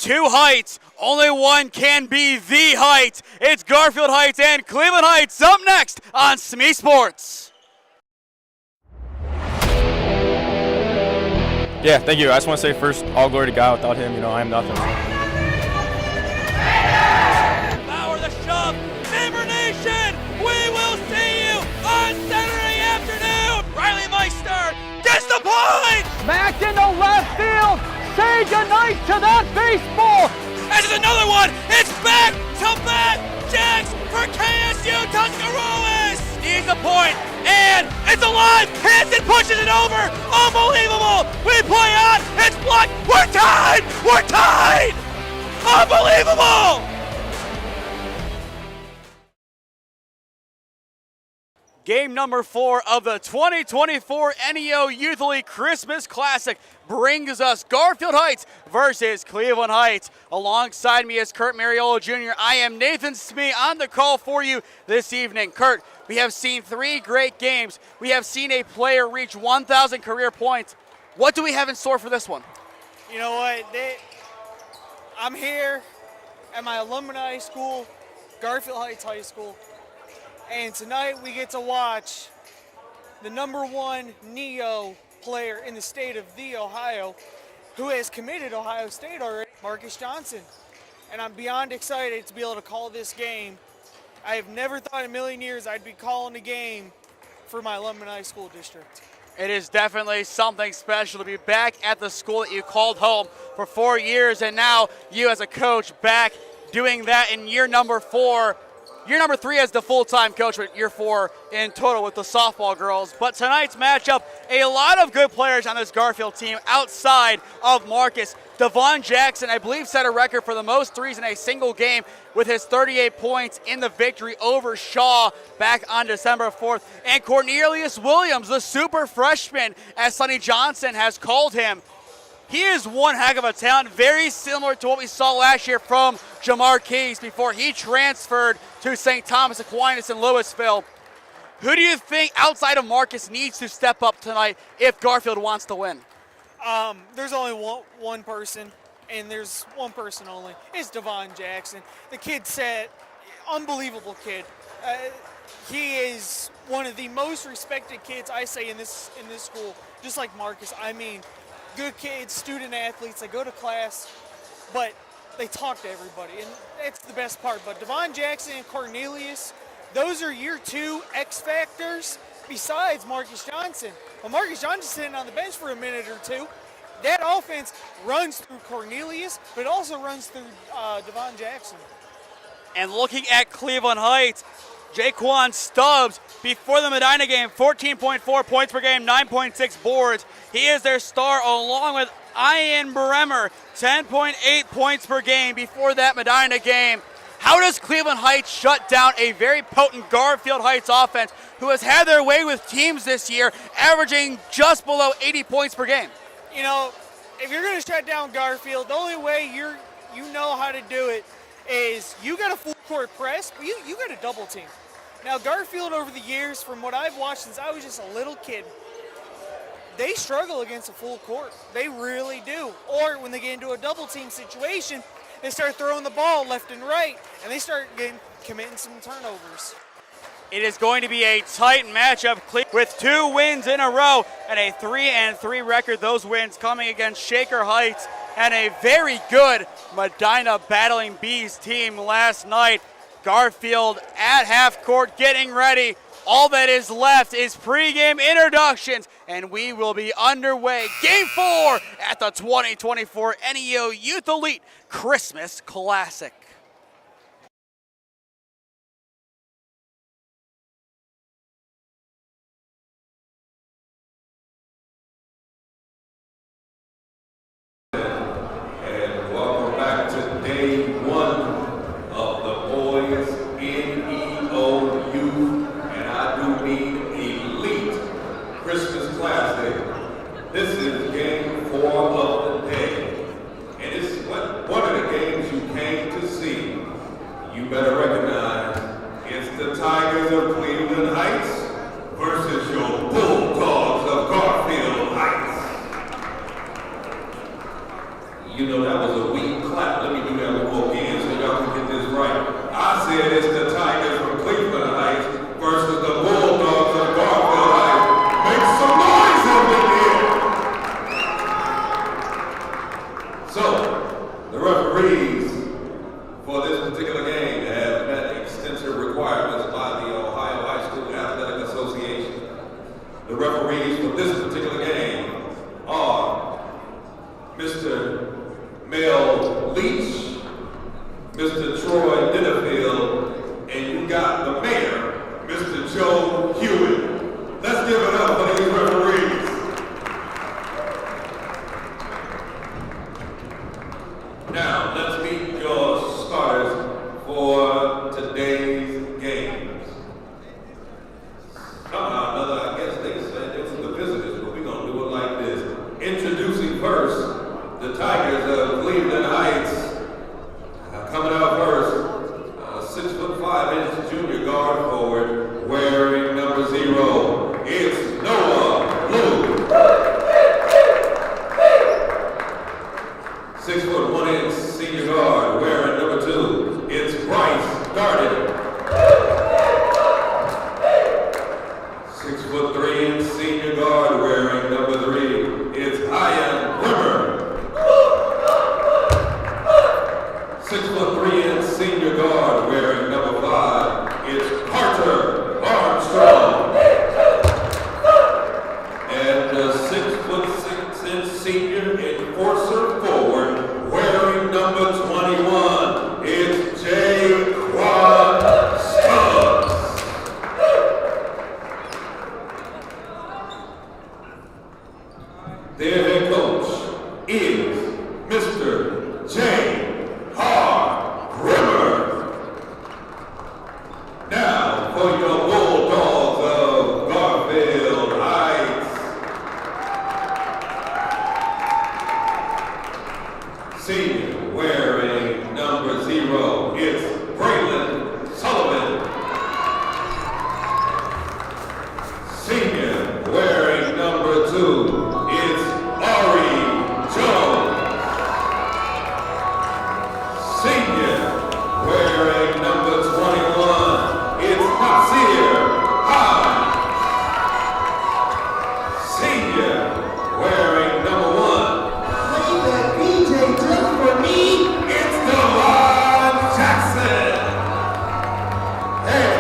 two heights. Only one can be the height. It's Garfield Heights and Cleveland Heights up next on SmeeSports. Yeah, thank you. I just want to say first, all glory to God. Without him, I am nothing. Power the shove. Member Nation, we will see you on Saturday afternoon. Riley Meister gets the point. Back into left field. Say goodnight to that baseball. This is another one. It's back to back Jacks for KSU Tuscarawas. Needs a point, and it's alive. Hanson pushes it over. Unbelievable. We play on. It's blocked. We're tied. We're tied. Unbelievable. Game number 4 of the 2024 NEO Youth League Christmas Classic brings us Garfield Heights versus Cleveland Heights. Alongside me is Kurt Mariola Jr. I am Nathan Smee on the call for you this evening. Kurt, we have seen 3 great games. We have seen a player reach 1,000 career points. What do we have in store for this one? You know what? I'm here at my alumni school, Garfield Heights High School. And tonight we get to watch the #1 NEO player in the state of Ohio, who has committed to Ohio State already, Marcus Johnson. And I'm beyond excited to be able to call this game. I have never thought in a million years I'd be calling a game for my alumni school district. It is definitely something special to be back at the school that you called home for 4 years, and now you as a coach back doing that in year number 4. Year number 3 as the full-time coach, but year 4 in total with the softball girls. But tonight's matchup, a lot of good players on this Garfield team outside of Marcus. Devon Jackson, I believe, set a record for the most threes in a single game with his 38 points in the victory over Shaw back on December 4th. And Cornelius Williams, the super freshman, as Sonny Johnson has called him. He is one heck of a talent, very similar to what we saw last year from Jamar Keys before he transferred to St. Thomas Aquinas in Louisville. Who do you think outside of Marcus needs to step up tonight if Garfield wants to win? There's only one person, and there's one person only. It's Devon Jackson. The kid said, unbelievable kid. He is one of the most respected kids, I say, in this school, just like Marcus. I mean, good kids, student athletes, they go to class, but they talk to everybody, and that's the best part. But Devon Jackson and Cornelius, those are year 2 X factors besides Marcus Johnson. Well, Marcus Johnson's sitting on the bench for a minute or two. That offense runs through Cornelius, but it also runs through Devon Jackson. And looking at Cleveland Heights, Jaquan Stubbs, before the Medina game, 14.4 points per game, 9.6 boards. He is their star, along with Ian Bremer, 10.8 points per game before that Medina game. How does Cleveland Heights shut down a very potent Garfield Heights offense who has had their way with teams this year, averaging just below 80 points per game? You know, if you're going to shut down Garfield, the only way you know how to do it is you got a full court press, but you got a double team. Now, Garfield over the years, from what I've watched since I was just a little kid, they struggle against a full court. They really do. Or when they get into a double team situation, they start throwing the ball left and right, and they start committing some turnovers. It is going to be a tight matchup with 2 wins in a row and a 3-3 record. Those wins coming against Shaker Heights and a very good Medina Battling Bees team last night. Garfield at half court getting ready. All that is left is pregame introductions, and we will be underway. Game 4 at the 2024 NEO Youth Elite Christmas Classic. And welcome back to day 1 of the boys NEO Youth, and I do mean elite Christmas Classic. This is game 4 of the day, and it's one of the games you came to see. You know, that was a weak clap. Let me do that one more again so y'all can get this right. I said it's the Tigers from Cleveland Heights versus the Bulldogs of Garfield Heights. Make some noise over here! So, the referees for this particular game have met extensive requirements by the Ohio High School Athletic Association. The referees for this particular game are Mr. Mel Leach, Mr. Troy Ditterfield, and you got the mayor, Mr. Joe Hewitt. Let's give it up for these referees. Now, let's meet your starters for today's games. Somehow or another, I guess they said it was the visitors, but we're going to do it like this. Introducing first, the Tigers of Cleveland Heights. Coming out first, 6'5" junior guard forward, wearing number 0. It's Noah Blue. 6'1" senior guard, wearing number 2. It's Bryce Darden. 6'3" senior guard, wearing number 3. It's Ian Rimmer. 6'3" senior guard, wearing number 5. It's Carter Armstrong. And the 6'6" senior enforcer forward, wearing number 21. It's J.Quad Stubbs. Their head coach is Mr. J. Rimmer. Now for your Bulldogs of Garfield Heights. Senior wearing number 0, it's Braylon Sullivan. Senior wearing number 2, it's Ari Jones. Senior wearing number 21, it's Nasir Hines. Senior wearing number 1, play that BJ just for me, it's Devon Jackson. And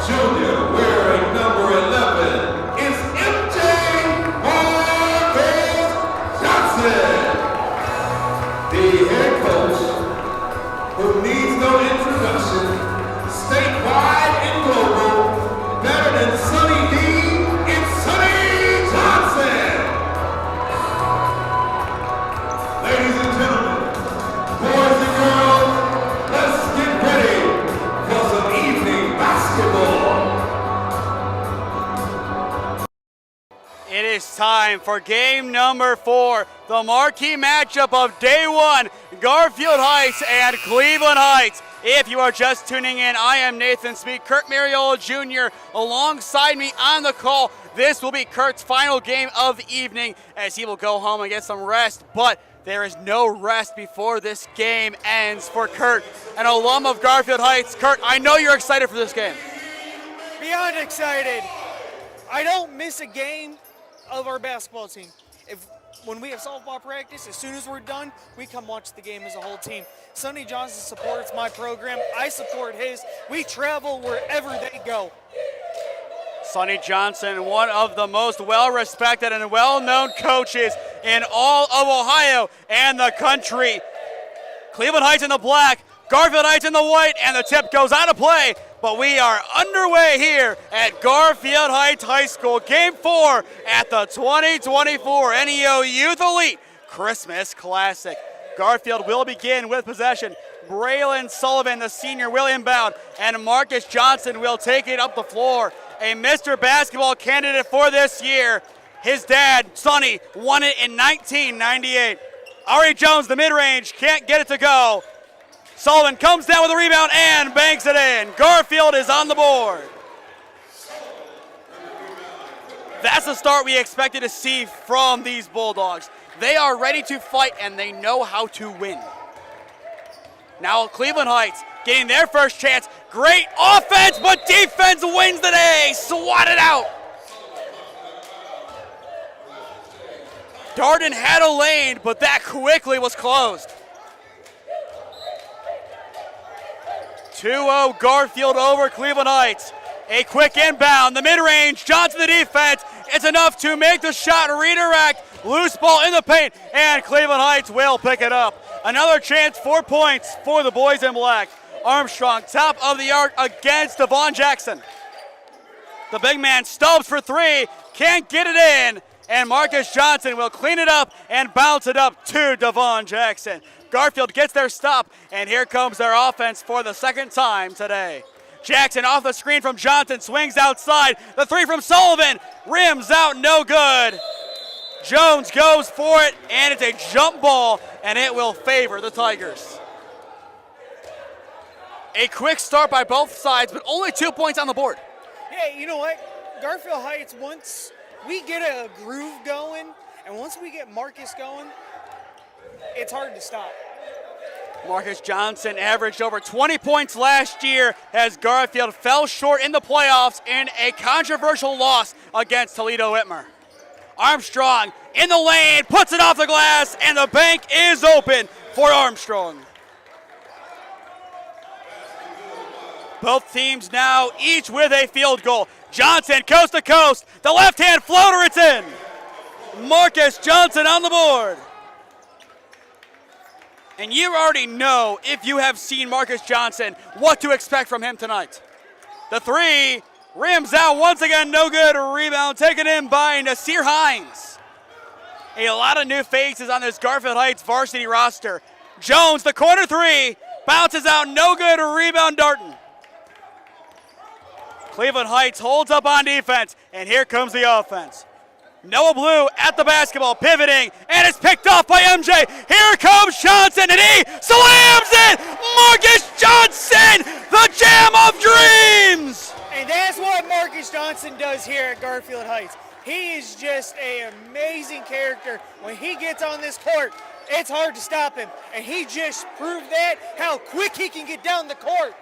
junior wearing number 11, it's MJ Marcus Johnson. The head coach, who needs no introduction, statewide and global, better than Sonny D, it's Sonny Johnson. Ladies and gentlemen, boys and girls, let's get ready for some evening basketball. It is time for game number 4, the marquee matchup of day 1, Garfield Heights and Cleveland Heights. If you are just tuning in, I am Nathan Smee, Kurt Mariola Jr. alongside me on the call. This will be Kurt's final game of the evening as he will go home and get some rest, but there is no rest before this game ends for Kurt, an alum of Garfield Heights. Kurt, I know you're excited for this game. Beyond excited. I don't miss a game of our basketball team. When we have softball practice, as soon as we're done, we come watch the game as a whole team. Sonny Johnson supports my program. I support his. We travel wherever they go. Sonny Johnson, one of the most well-respected and well-known coaches in all of Ohio and the country. Cleveland Heights in the black, Garfield Heights in the white, and the tip goes out of play. But we are underway here at Garfield Heights High School. Game 4 at the 2024 NEO Youth Elite Christmas Classic. Garfield will begin with possession. Braylon Sullivan, the senior, will inbound, and Marcus Johnson will take it up the floor. A Mr. Basketball candidate for this year. His dad, Sonny, won it in 1998. Ari Jones, the mid-range, can't get it to go. Sullivan comes down with a rebound and banks it in. Garfield is on the board. That's the start we expected to see from these Bulldogs. They are ready to fight, and they know how to win. Now Cleveland Heights getting their first chance. Great offense, but defense wins the day. Swatted out. Darden had a lane, but that quickly was closed. 2-0 Garfield over Cleveland Heights. A quick inbound, the mid-range, Johnson the defense. It's enough to make the shot redirect. Loose ball in the paint, and Cleveland Heights will pick it up. Another chance, 4 points for the boys in black. Armstrong, top of the arc against Devon Jackson. The big man Stubbs for three, can't get it in, and Marcus Johnson will clean it up and bounce it up to Devon Jackson. Garfield gets their stop, and here comes their offense for the second time today. Jackson off the screen from Johnson, swings outside. The three from Sullivan, rims out, no good. Jones goes for it, and it's a jump ball, and it will favor the Tigers. A quick start by both sides, but only 2 points on the board. Yeah, you know what? Garfield Heights, once we get a groove going, and once we get Marcus going, it's hard to stop. Marcus Johnson averaged over 20 points last year as Garfield fell short in the playoffs in a controversial loss against Toledo Whitmer. Armstrong in the lane, puts it off the glass, and the bank is open for Armstrong. Both teams now each with a field goal. Johnson coast to coast, the left-hand floater, it's in. Marcus Johnson on the board. And you already know, if you have seen Marcus Johnson, what to expect from him tonight. The three rims out once again, no good. Rebound taken in by Nasir Hines. A lot of new faces on this Garfield Heights varsity roster. Jones, the corner three, bounces out, no good. Rebound Darton. Cleveland Heights holds up on defense, and here comes the offense. Noah Blue at the basketball, pivoting, and it's picked off by MJ. Here comes Johnson, and he slams it! Marcus Johnson, the jam of dreams! And that's what Marcus Johnson does here at Garfield Heights. He is just an amazing character. When he gets on this court, it's hard to stop him. And he just proved that, how quick he can get down the court.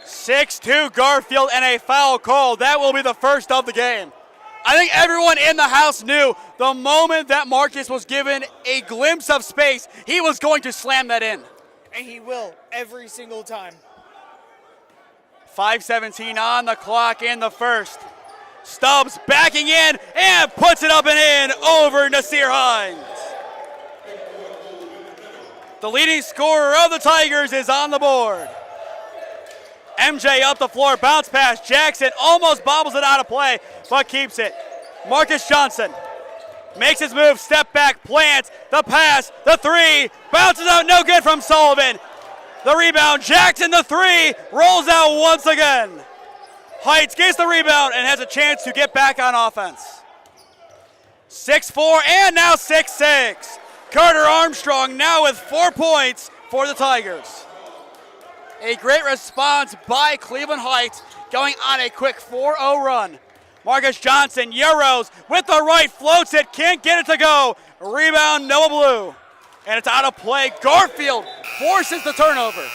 6-2 Garfield and a foul call. That will be the first of the game. I think everyone in the house knew the moment that Marcus was given a glimpse of space, he was going to slam that in. And he will every single time. 5:17 on the clock in the first. Stubbs backing in and puts it up and in over Nasir Hines. The leading scorer of the Tigers is on the board. MJ up the floor, bounce pass. Jackson almost bobbles it out of play, but keeps it. Marcus Johnson makes his move, step back, plants, the pass, the three, bounces out, no good from Sullivan. The rebound, Jackson the three, rolls out once again. Heights gets the rebound and has a chance to get back on offense. 6-4 and now 6-6. Carter Armstrong now with 4 points for the Tigers. A great response by Cleveland Heights, going on a quick 4-0 run. Marcus Johnson, Euros with the right, floats it, can't get it to go. Rebound, Noah Blue. And it's out of play. Garfield forces the turnover.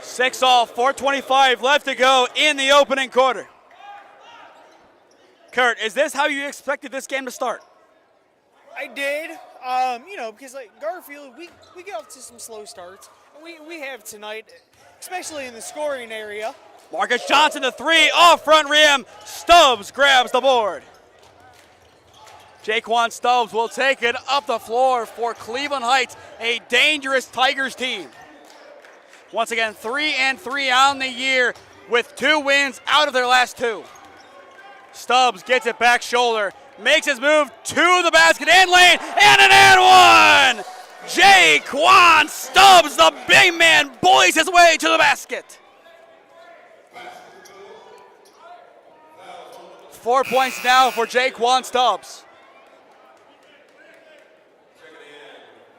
6-all, 4:25 left to go in the opening quarter. Kurt, is this how you expected this game to start? I did, because like Garfield, we get off to some slow starts. And we have tonight, especially in the scoring area. Marcus Johnson, the three, off front rim. Stubbs grabs the board. Jaquan Stubbs will take it up the floor for Cleveland Heights, a dangerous Tigers team. Once again, 3-3 on the year with 2 wins out of their last 2. Stubbs gets it back shoulder, makes his move to the basket and lane, and an and one! Jaquan Stubbs, the big man, bullies his way to the basket. 4 points now for Jaquan Stubbs.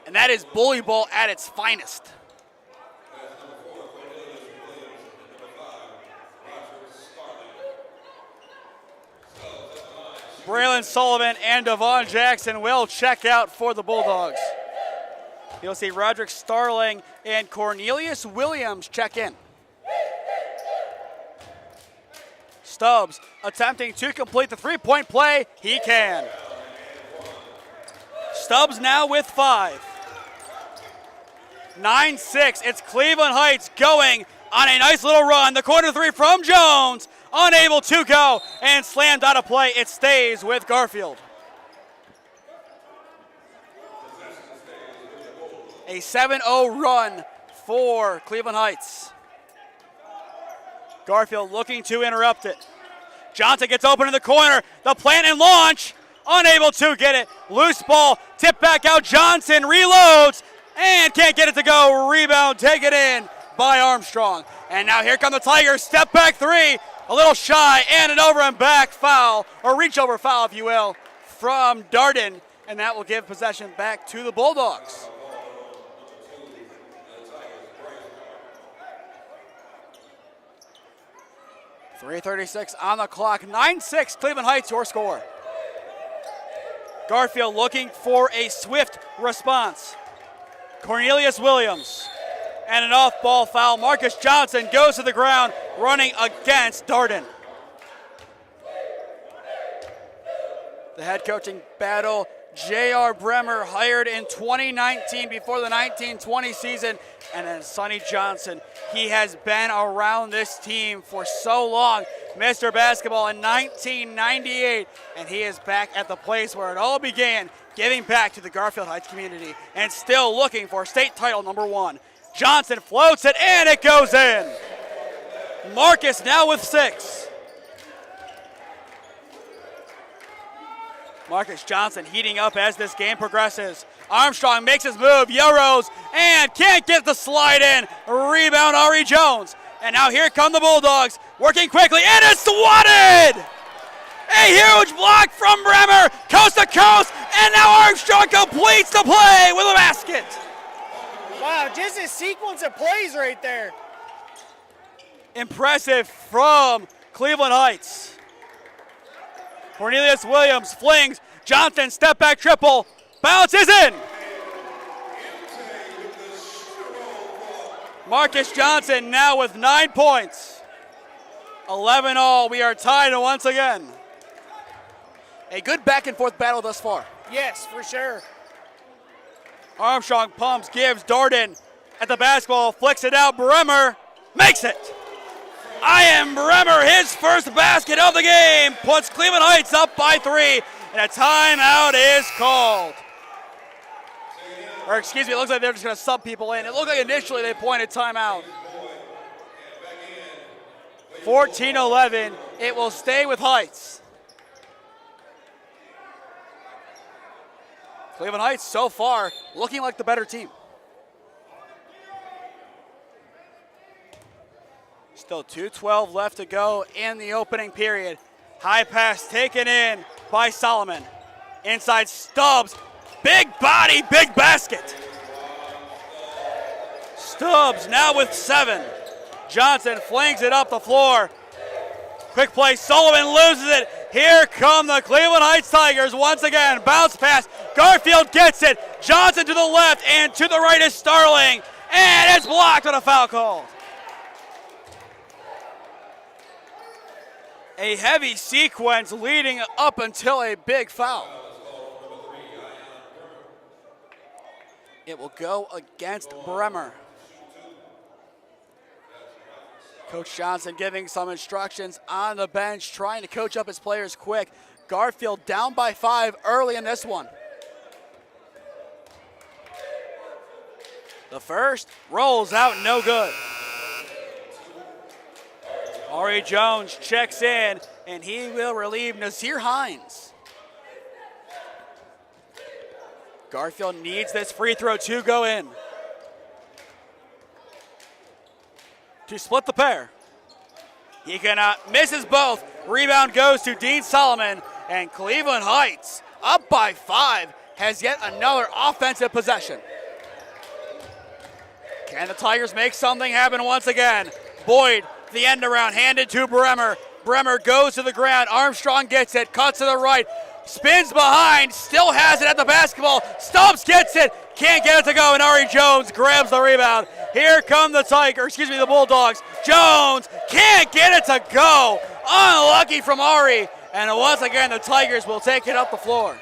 And that is bully ball at its finest. Braylon Sullivan and Devon Jackson will check out for the Bulldogs. You'll see Roderick Starling and Cornelius Williams check in. Stubbs attempting to complete the three-point play. He can. Stubbs now with 5. 9-6. It's Cleveland Heights going on a nice little run. The corner three from Jones. Unable to go and slammed out of play. It stays with Garfield. A 7-0 run for Cleveland Heights. Garfield looking to interrupt it. Johnson gets open in the corner. The plant and launch. Unable to get it. Loose ball. Tip back out. Johnson reloads and can't get it to go. Rebound taken in by Armstrong. And now here come the Tigers. Step back three. A little shy and an over and back foul, or reach over foul, if you will, from Darden. And that will give possession back to the Bulldogs. .336 on the clock. 9-6, Cleveland Heights, your score. Garfield looking for a swift response. Cornelius Williams. And an off-ball foul. Marcus Johnson goes to the ground, running against Darden. The head coaching battle, J.R. Bremer, hired in 2019 before the 19-20 season. And then Sonny Johnson, he has been around this team for so long. Mr. Basketball in 1998, and he is back at the place where it all began, giving back to the Garfield Heights community and still looking for state title number 1. Johnson floats it, and it goes in. Marcus now with 6. Marcus Johnson heating up as this game progresses. Armstrong makes his move, Yoros, and can't get the slide in. Rebound, Ari Jones. And now here come the Bulldogs, working quickly, and it's swatted! A huge block from Bremer, coast to coast, and now Armstrong completes the play with a basket. Wow, just a sequence of plays right there. Impressive from Cleveland Heights. Cornelius Williams flings. Johnson step back triple. Bounces in. Marcus Johnson now with 9 points. 11-all. We are tied once again. A good back and forth battle thus far. Yes, for sure. Armstrong pumps, gives Darden at the basketball, flicks it out. Bremer makes it. I am Bremer, his first basket of the game, puts Cleveland Heights up by 3, and a timeout is called. Or excuse me, it looks like they're just going to sub people in. It looked like initially they pointed timeout. 14-11, it will stay with Heights. Cleveland Heights so far looking like the better team. Still 2:12 left to go in the opening period. High pass taken in by Solomon. Inside Stubbs. Big body, big basket. Stubbs now with 7. Johnson flings it up the floor. Quick play, Sullivan loses it. Here come the Cleveland Heights Tigers once again. Bounce pass, Garfield gets it. Johnson to the left and to the right is Starling. And it's blocked on a foul call. A heavy sequence leading up until a big foul. It will go against Bremer. Coach Johnson giving some instructions on the bench, trying to coach up his players quick. Garfield down by 5 early in this one. The first rolls out, no good. Ari Jones checks in, and he will relieve Nazir Hines. Garfield needs this free throw to go in. To split the pair. He cannot, misses both. Rebound goes to Dean Solomon, and Cleveland Heights, up by 5, has yet another offensive possession. Can the Tigers make something happen once again? Boyd, the end around, handed to Bremer. Bremer goes to the ground. Armstrong gets it, cuts to the right, spins behind, still has it at the basketball. Stubbs gets it, can't get it to go, and Ari Jones grabs the rebound. Here come the Bulldogs. Jones can't get it to go. Unlucky from Ari, and once again the Tigers will take it up the floor.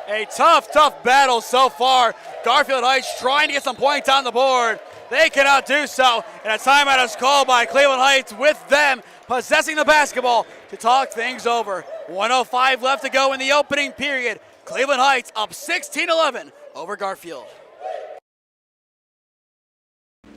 A tough battle so far. Garfield Heights trying to get some points on the board. They cannot do so, and a timeout is called by Cleveland Heights, with them possessing the basketball to talk things over. 1:05 left to go in the opening period. Cleveland Heights up 16-11 over Garfield.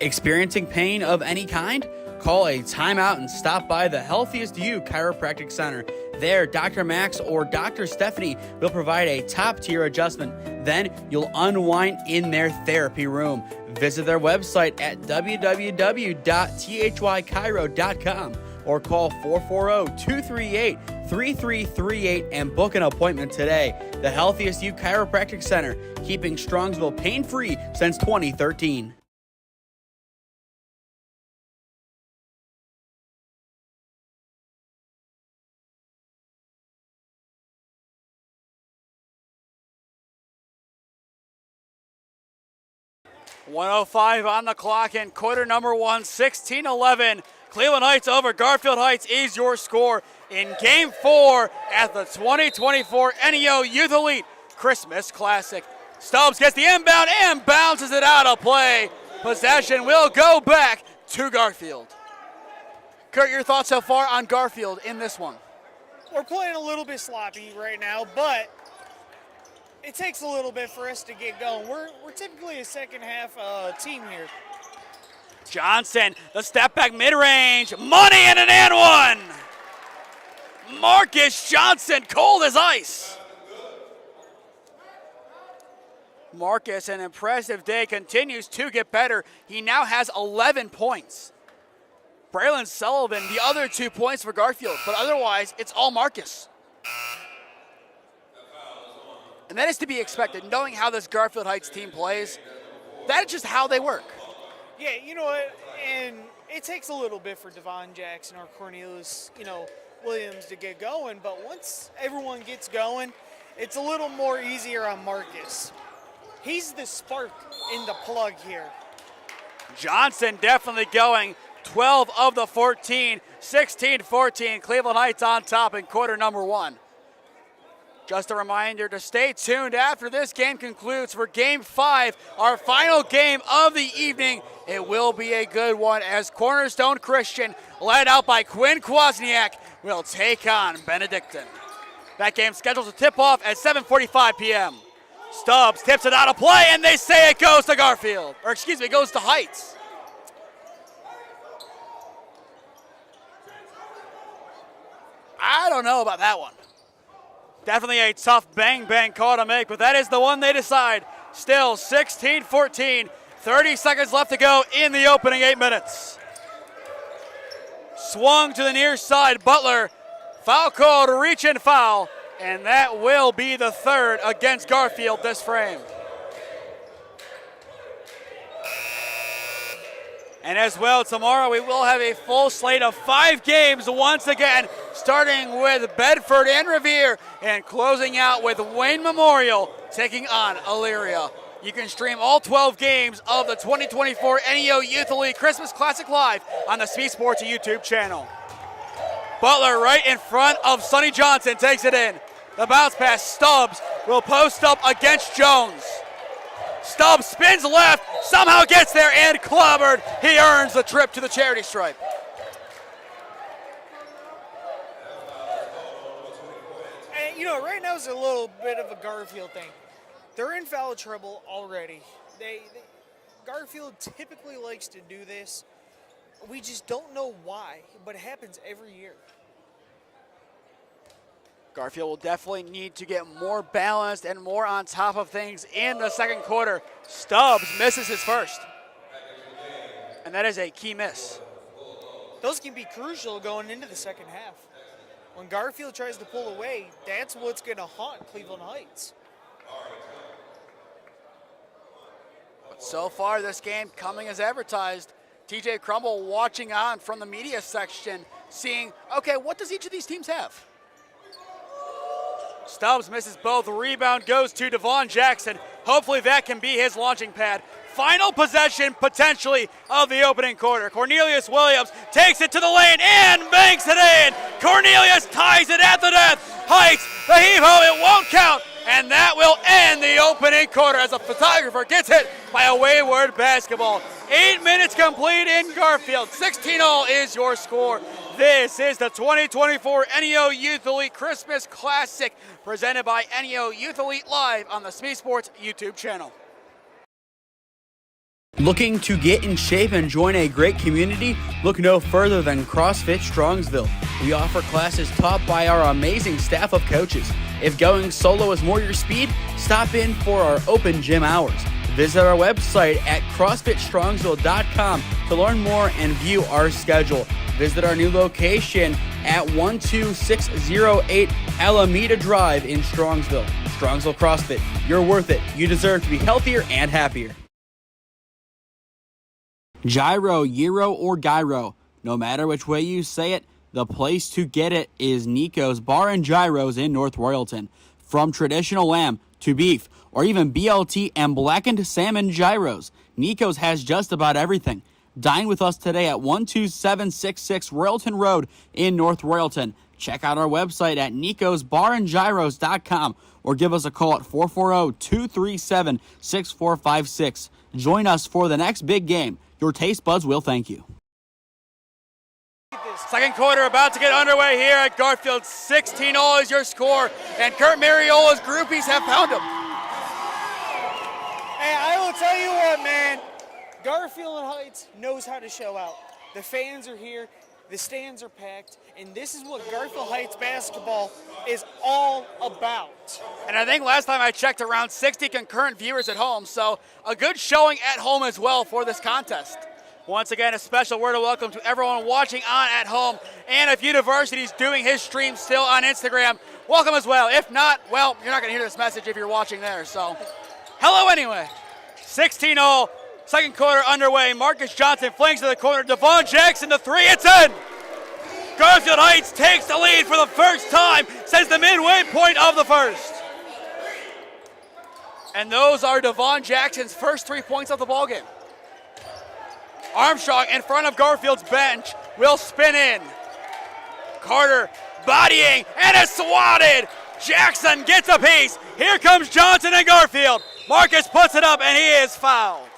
Experiencing pain of any kind? Call a timeout and stop by the Healthiest You Chiropractic Center. There, Dr. Max or Dr. Stephanie will provide a top-tier adjustment. Then you'll unwind in their therapy room. Visit their website at www.thychiro.com or call 440-238-3338 and book an appointment today. The Healthiest You Chiropractic Center, keeping Strongsville pain-free since 2013. .105 on the clock in quarter number one, 16-11. Cleveland Heights over Garfield Heights is your score in Game 4 at the 2024 NEO Youth Elite Christmas Classic. Stubbs gets the inbound and bounces it out of play. Possession will go back to Garfield. Kurt, your thoughts so far on Garfield in this one? We're playing a little bit sloppy right now, but it takes a little bit for us to get going. We're typically a second half team here. Johnson, the step back mid-range, money and an and one. Marcus Johnson, cold as ice. Marcus, an impressive day, continues to get better. He now has 11 points. Braylon Sullivan, the other 2 points for Garfield, but otherwise it's all Marcus. And that is to be expected, knowing how this Garfield Heights team plays. That's just how they work. Yeah, you know what, and it takes a little bit for Devon Jackson or Cornelius, Williams to get going, but once everyone gets going, it's a little more easier on Marcus. He's the spark in the plug here. Johnson definitely going. 12 of the 14, 16-14. Cleveland Heights on top in quarter number one. Just a reminder to stay tuned after this game concludes for Game 5, our final game of the evening. It will be a good one as Cornerstone Christian, led out by Quinn Kwasniak, will take on Benedictine. That game scheduled to tip off at 7:45 p.m. Stubbs tips it out of play, and they say it goes to Garfield. It goes to Heights. I don't know about that one. Definitely a tough bang call to make, but that is the one they decide. Still 16-14, 30 seconds left to go in the opening 8 minutes. Swung to the near side, Butler. Foul called, reach and foul, and that will be the third against Garfield this frame. And as well, tomorrow we will have a full slate of 5 games once again, starting with Bedford and Revere and closing out with Wayne Memorial taking on Elyria. You can stream all 12 games of the 2024 NEO Youth Elite Christmas Classic live on the SmeeSports YouTube channel. Butler right in front of Sonny Johnson takes it in. The bounce pass, Stubbs will post up against Jones. Stubbs spins left, somehow gets there and clobbered. He earns the trip to the charity stripe. And right now is a little bit of a Garfield thing. They're in foul trouble already. Garfield typically likes to do this. We just don't know why, but it happens every year. Garfield will definitely need to get more balanced and more on top of things in the second quarter. Stubbs misses his first. And that is a key miss. Those can be crucial going into the second half. When Garfield tries to pull away, that's what's going to haunt Cleveland Heights. But so far this game coming as advertised. TJ Crumble watching on from the media section, seeing, okay, what does each of these teams have? Stubbs misses both. Rebound goes to Devon Jackson. Hopefully that can be his launching pad. Final possession, potentially, of the opening quarter. Cornelius Williams takes it to the lane and banks it in. Cornelius ties it at the net. Heights, the heave-ho, it won't count. And that will end the opening quarter as a photographer gets hit by a wayward basketball. 8 minutes complete in Garfield. 16-all is your score. This is the 2024 NEO Youth Elite Christmas Classic presented by NEO Youth Elite Live on the SmeeSports YouTube channel. Looking to get in shape and join a great community? Look no further than CrossFit Strongsville. We offer classes taught by our amazing staff of coaches. If going solo is more your speed, stop in for our open gym hours. Visit our website at CrossFitStrongsville.com to learn more and view our schedule. Visit our new location at 12608 Alameda Drive in Strongsville. Strongsville CrossFit, you're worth it. You deserve to be healthier and happier. Gyro, Gyro, or Gyro. No matter which way you say it, the place to get it is Nico's Bar and Gyros in North Royalton. From traditional lamb to beef, or even BLT and blackened salmon gyros, Nico's has just about everything. Dine with us today at 12766 Royalton Road in North Royalton. Check out our website at nicosbarandgyros.com or give us a call at 440-237-6456. Join us for the next big game. Your taste buds will thank you. Second quarter about to get underway here at Garfield. 16-all is your score, and Kurt Mariola's groupies have found him. Hey, I will tell you what, man. Garfield Heights knows how to show out. The fans are here, the stands are packed, and this is what Garfield Heights basketball is all about. And I think last time I checked, around 60 concurrent viewers at home, so a good showing at home as well for this contest. Once again, a special word of welcome to everyone watching on at home, and if University's doing his stream still on Instagram, welcome as well. If not, well, you're not going to hear this message if you're watching there, so hello anyway. 16-all, second quarter underway. Marcus Johnson flanks to the corner. Devon Jackson, the three, it's in! Garfield Heights takes the lead for the first time since the midway point of the first. And those are Devon Jackson's first 3 points of the ballgame. Armstrong in front of Garfield's bench will spin in. Carter bodying and is swatted. Jackson gets a piece. Here comes Johnson and Garfield. Marcus puts it up and he is fouled.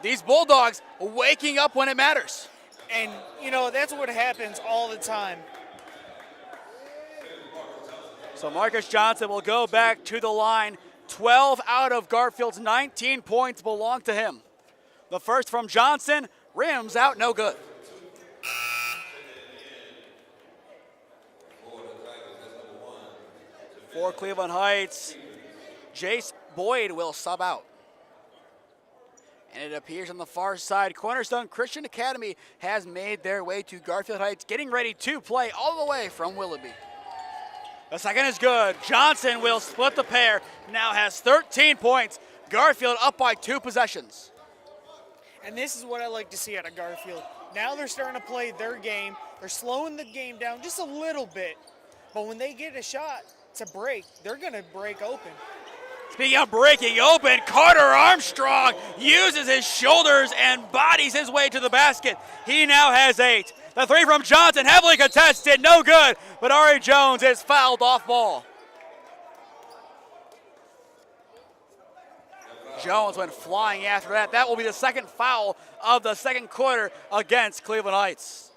These Bulldogs waking up when it matters. And, you know, that's what happens all the time. So Marcus Johnson will go back to the line. 12 out of Garfield's 19 points belong to him. The first from Johnson, rims out, no good. For Cleveland Heights, Jace Boyd will sub out. And it appears on the far side, Cornerstone Christian Academy has made their way to Garfield Heights, getting ready to play all the way from Willoughby. The second is good. Johnson will split the pair, now has 13 points. Garfield up by 2 possessions. And this is what I like to see out of Garfield. Now they're starting to play their game. They're slowing the game down just a little bit. But when they get a shot to break, they're going to break open. Speaking of breaking open, Carter Armstrong uses his shoulders and bodies his way to the basket. He now has 8. The three from Johnson, heavily contested, no good, but Ari Jones is fouled off ball. Jones went flying after that. That will be the second foul of the second quarter against Cleveland Heights.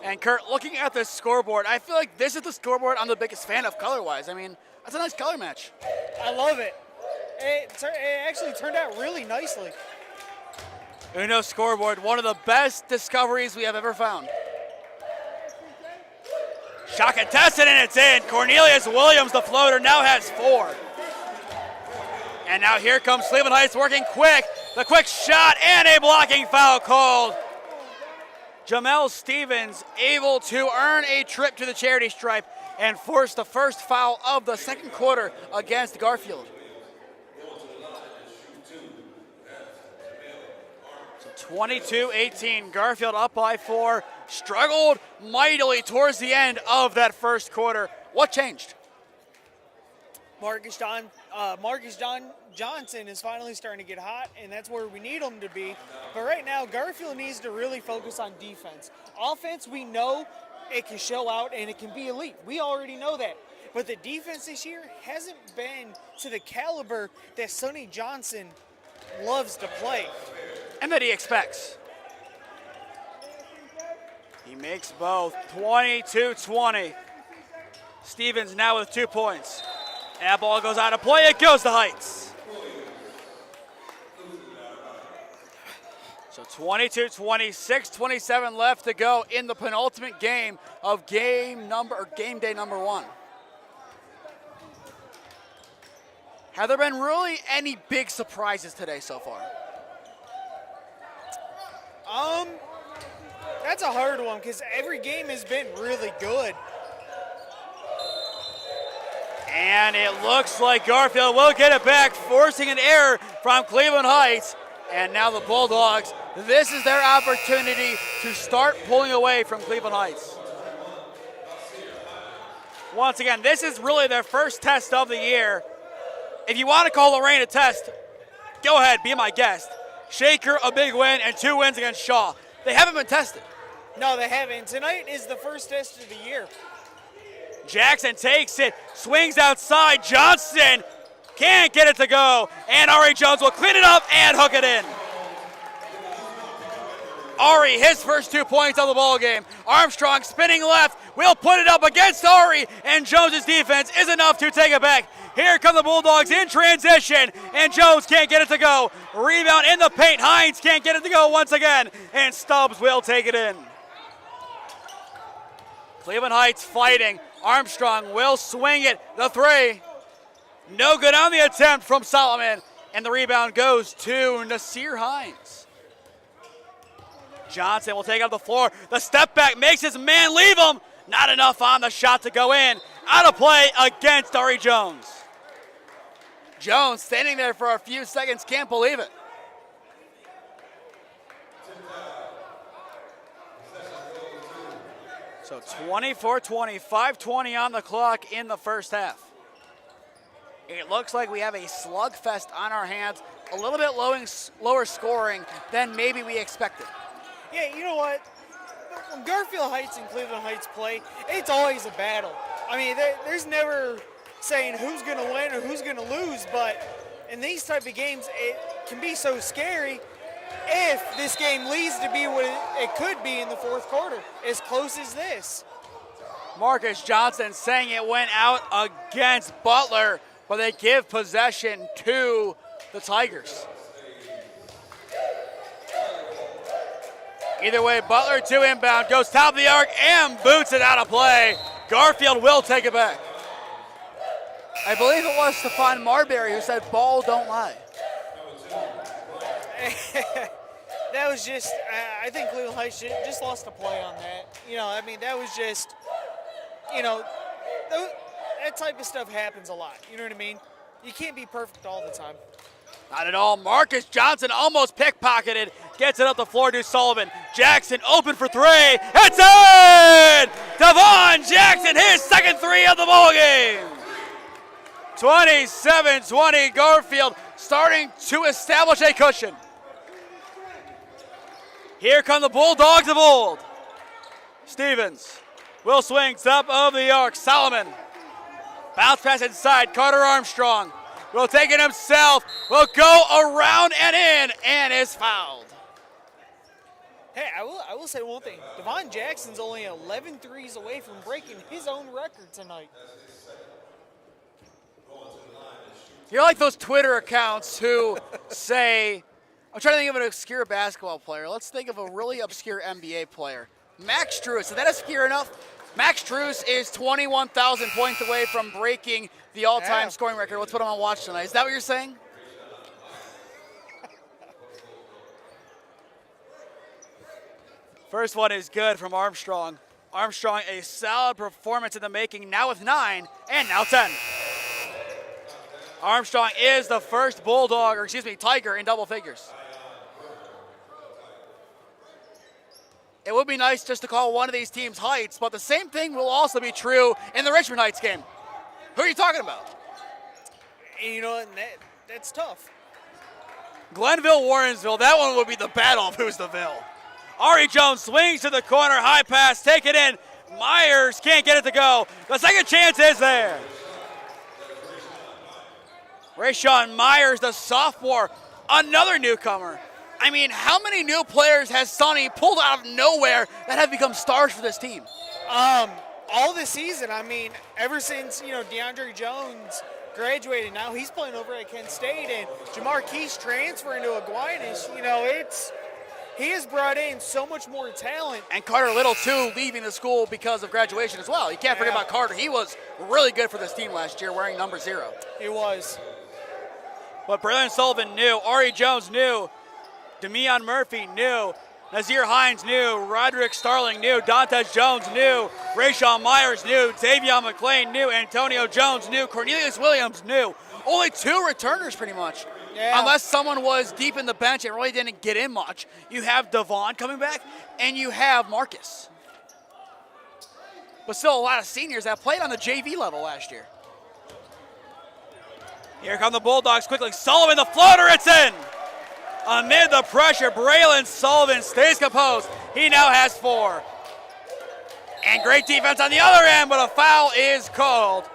And Kurt, looking at this scoreboard, I feel like this is the scoreboard I'm the biggest fan of color-wise. I mean, that's a nice color match. I love it. It actually turned out really nicely. Uno scoreboard, one of the best discoveries we have ever found. Shot contested and it's in. Cornelius Williams, the floater, now has 4. And now here comes Cleveland Heights working quick. The quick shot and a blocking foul called. Jamel Stevens able to earn a trip to the charity stripe and force the first foul of the second quarter against Garfield. 22-18, Garfield up by 4, struggled mightily towards the end of that first quarter. What changed? Marcus Johnson is finally starting to get hot, and that's where we need him to be. But right now, Garfield needs to really focus on defense. Offense, we know it can show out and it can be elite. We already know that. But the defense this year hasn't been to the caliber that Sonny Johnson loves to play. And that he expects. He makes both. 22-20. Stevens now with 2 points. That ball goes out of play. It goes to Heights. So 22-20, 6:27 left to go in the penultimate game of game day number 1. Have there been really any big surprises today so far? That's a hard one because every game has been really good. And it looks like Garfield will get it back, forcing an error from Cleveland Heights. And now the Bulldogs, this is their opportunity to start pulling away from Cleveland Heights. Once again, this is really their first test of the year. If you want to call Lorraine a test, go ahead, be my guest. Shaker, a big win, and 2 wins against Shaw. They haven't been tested. No, they haven't. Tonight is the first test of the year. Jackson takes it, swings outside. Johnson can't get it to go. And Ari Jones will clean it up and hook it in. Ari, his first 2 points of the ball game. Armstrong spinning left, will put it up against Ari, and Jones' defense is enough to take it back. Here come the Bulldogs in transition, and Jones can't get it to go. Rebound in the paint. Hines can't get it to go once again, and Stubbs will take it in. Cleveland Heights fighting. Armstrong will swing it. The 3. No good on the attempt from Solomon, and the rebound goes to Nasir Hines. Johnson will take up the floor. The step back makes his man leave him. Not enough on the shot to go in. Out of play against Ari Jones. Jones standing there for a few seconds, can't believe it. So 24-20, 5:20 on the clock in the first half. It looks like we have a slugfest on our hands, a little bit lower scoring than maybe we expected. Yeah, you know what? When Garfield Heights and Cleveland Heights play, it's always a battle. I mean, there's never saying who's going to win or who's going to lose, but in these type of games, it can be so scary if this game leads to be what it could be in the fourth quarter, as close as this. Marcus Johnson saying it went out against Butler, but they give possession to the Tigers. Either way, Butler to inbound, goes top of the arc and boots it out of play. Garfield will take it back. I believe it was Stephon Marbury who said, "Ball don't lie." That was just, I think Cleveland Heights just lost a play on that. You know, I mean, that was just, you know, that type of stuff happens a lot. You know what I mean? You can't be perfect all the time. Not at all. Marcus Johnson almost pickpocketed. Gets it up the floor to Sullivan. Jackson open for 3. It's in! Devon Jackson, his second 3 of the ball game. 27-20. Garfield starting to establish a cushion. Here come the Bulldogs of old. Stevens will swing top of the arc. Solomon. Bounce pass inside. Carter Armstrong will take it himself. Will go around and in and is fouled. Hey, I will say one thing. Devon Jackson's only 11 threes away from breaking his own record tonight. You're like those Twitter accounts who say, I'm trying to think of an obscure basketball player. Let's think of a really obscure NBA player. Max Strus. Is that obscure enough? Max Strus is 21,000 points away from breaking the all-time scoring record. Let's put him on watch tonight. Is that what you're saying? First one is good from Armstrong. Armstrong, a solid performance in the making, now with 9 and now 10. Armstrong is the first Bulldog, or excuse me, Tiger in double figures. it would be nice just to call one of these teams Heights, but the same thing will also be true in the Richmond Heights game. Who are you talking about? And, you know, and that's tough. Glenville, Warrensville, that one would be the battle of who's the Ville. Ari Jones swings to the corner, high pass, take it in. Myers can't get it to go. The second chance is there. Rayshawn Myers, the sophomore, another newcomer. I mean, how many new players has Sonny pulled out of nowhere that have become stars for this team? All this season, I mean, ever since, you know, DeAndre Jones graduated, now he's playing over at Kent State, and Jamar Keys transferring to Aquinas, you know, he has brought in so much more talent. And Carter Little, too, leaving the school because of graduation as well. You can't forget about Carter. He was really good for this team last year, wearing number 0. He was. But Braylon Sullivan knew, Ari Jones knew, Demian Murphy knew, Nazir Hines knew, Roderick Starling knew, Dantes Jones knew, Rayshawn Myers knew, Davion McClain knew, Antonio Jones knew, Cornelius Williams knew. Only 2 returners pretty much. Yeah. Unless someone was deep in the bench and really didn't get in much. You have Devon coming back, and you have Marcus. But still a lot of seniors that played on the JV level last year. Here come the Bulldogs quickly. Sullivan, the floater, it's in! Amid the pressure, Braylon Sullivan stays composed. He now has 4. And great defense on the other end, but a foul is called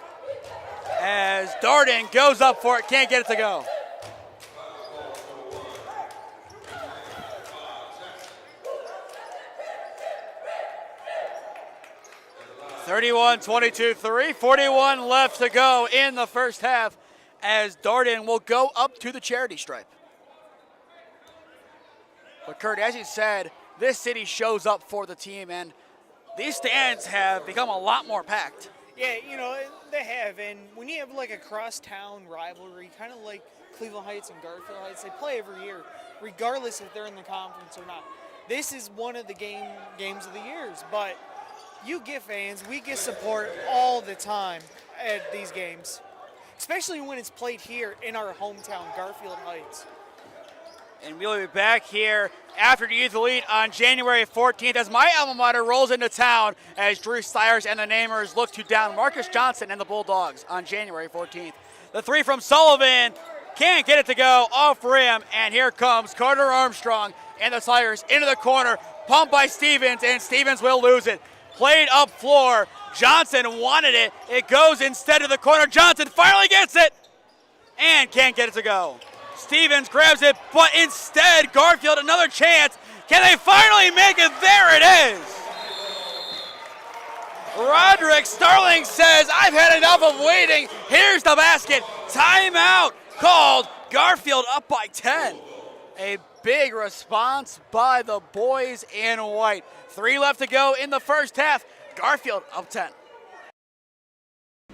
as Darden goes up for it, can't get it to go. 31-22, 3:41 left to go in the first half as Darden will go up to the charity stripe. But Kurt, as you said, this city shows up for the team, and these stands have become a lot more packed. Yeah, you know, they have. And when you have like a crosstown rivalry, kind of like Cleveland Heights and Garfield Heights, they play every year, regardless if they're in the conference or not. This is one of the games of the years, but you get fans, we get support all the time at these games, especially when it's played here in our hometown, Garfield Heights. And we'll be back here after the Youth Elite on January 14th as my alma mater rolls into town as Drew Stires and the Namers look to down Marcus Johnson and the Bulldogs on January 14th. The 3 from Sullivan can't get it to go off rim, and here comes Carter Armstrong and the Tigers into the corner, pumped by Stevens, and Stevens will lose it. Played up floor. Johnson wanted it. It goes instead to the corner. Johnson finally gets it and can't get it to go. Stevens grabs it, but instead Garfield another chance. Can they finally make it? There it is. Roderick Starling says, I've had enough of waiting. Here's the basket. Timeout called. Garfield up by 10. A big response by the boys in white. 3 left to go in the first half. Garfield up 10.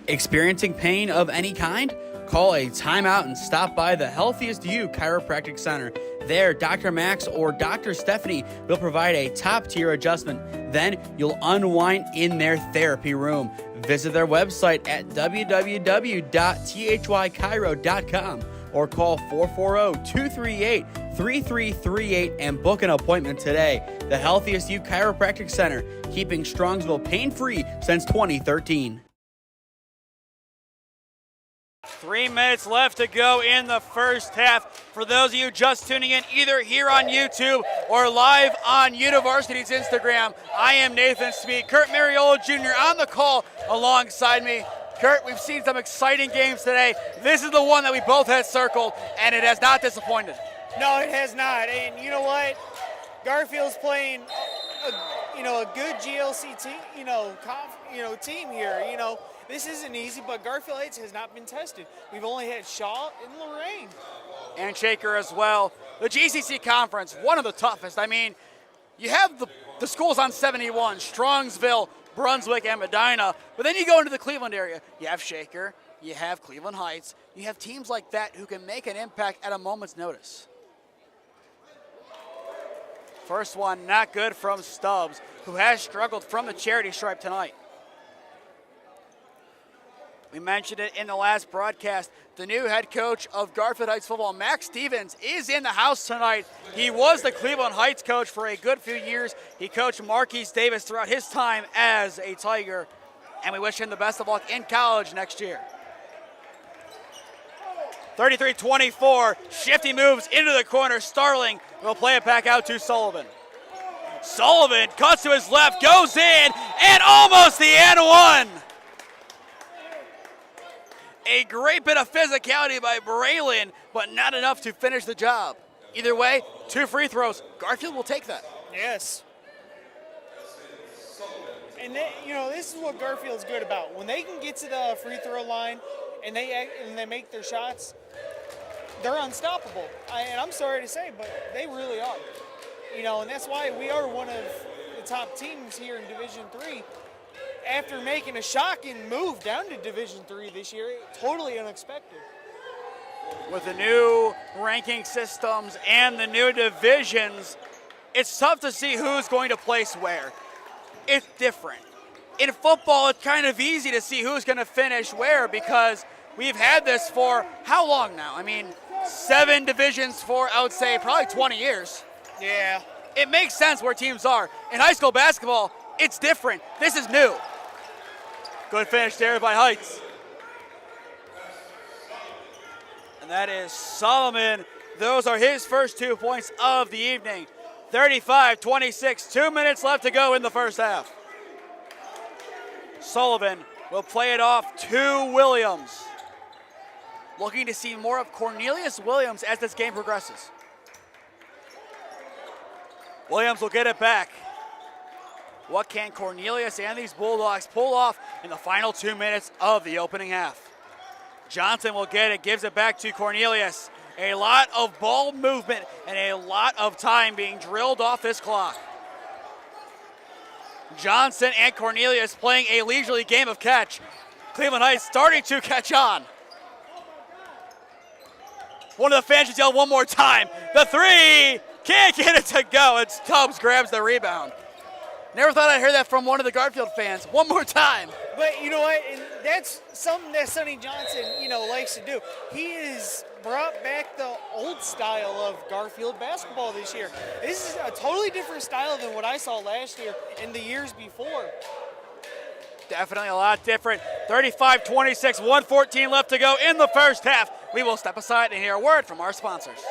Experiencing pain of any kind? Call a timeout and stop by the Healthiest You Chiropractic Center. There, Dr. Max or Dr. Stephanie will provide a top-tier adjustment. Then you'll unwind in their therapy room. Visit their website at www.thychiro.com or call 440-238-3338 and book an appointment today. The Healthiest You Chiropractic Center, keeping Strongsville pain-free since 2013. 3 minutes left to go in the first half. For those of you just tuning in, either here on YouTube or live on University's Instagram, I am Nathan Smee. Kurt Mariola Jr. on the call alongside me. Kurt, we've seen some exciting games today. This is the one that we both had circled, and it has not disappointed. No, it has not. And you know what? Garfield's playing a good GLC team, team here. You know, this isn't easy, but Garfield Heights has not been tested. We've only had Shaw and Lorraine. And Shaker as well. The GCC Conference, one of the toughest. I mean, you have the schools on 71, Strongsville, Brunswick, and Medina, but then you go into the Cleveland area. You have Shaker, you have Cleveland Heights, you have teams like that who can make an impact at a moment's notice. First one, not good from Stubbs, who has struggled from the charity stripe tonight. We mentioned it in the last broadcast. The new head coach of Garfield Heights football, Max Stevens, is in the house tonight. He was the Cleveland Heights coach for a good few years. He coached Marquise Davis throughout his time as a Tiger, and we wish him the best of luck in college next year. 33-24, Shifty moves into the corner. Starling will play it back out to Sullivan. Sullivan cuts to his left, goes in, and almost the and one. A great bit of physicality by Braylon, but not enough to finish the job. Either way, 2 free throws. Garfield will take that. Yes. And this is what Garfield's good about. When they can get to the free throw line and they make their shots, they're unstoppable. And I'm sorry to say, but they really are. And that's why we are one of the top teams here in Division III. After making a shocking move down to Division III this year, totally unexpected. With the new ranking systems and the new divisions, it's tough to see who's going to place where. It's different. In football, it's kind of easy to see who's going to finish where because we've had this for how long now? 7 divisions for, I would say, probably 20 years. Yeah. It makes sense where teams are. In high school basketball, it's different. This is new. Good finish there by Heights. And that is Solomon. Those are his first 2 points of the evening. 35-26, 2 minutes left to go in the first half. Sullivan will play it off to Williams. Looking to see more of Cornelius Williams as this game progresses. Williams will get it back. What can Cornelius and these Bulldogs pull off in the final 2 minutes of the opening half? Johnson will get it, gives it back to Cornelius. A lot of ball movement and a lot of time being drilled off this clock. Johnson and Cornelius playing a leisurely game of catch. Cleveland Heights starting to catch on. One of the fans just yelled one more time. The three, can't get it to go. It's Tubbs grabs the rebound. Never thought I'd hear that from one of the Garfield fans. One more time. But you know what? And that's something that Sonny Johnson, likes to do. He has brought back the old style of Garfield basketball this year. This is a totally different style than what I saw last year and the years before. Definitely a lot different. 35-26, 1:14 left to go in the first half. We will step aside and hear a word from our sponsors.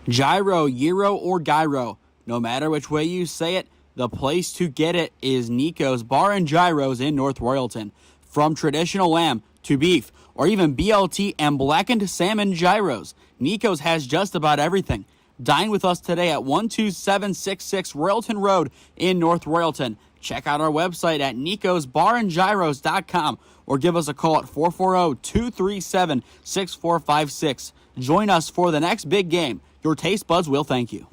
Gyro, Gyro, or Gyro. No matter which way you say it, the place to get it is Nico's Bar and Gyros in North Royalton. From traditional lamb to beef, or even BLT and blackened salmon gyros, Nico's has just about everything. Dine with us today at 12766 Royalton Road in North Royalton. Check out our website at nicosbarandgyros.com or give us a call at 440-237-6456. Join us for the next big game. Your taste buds will thank you.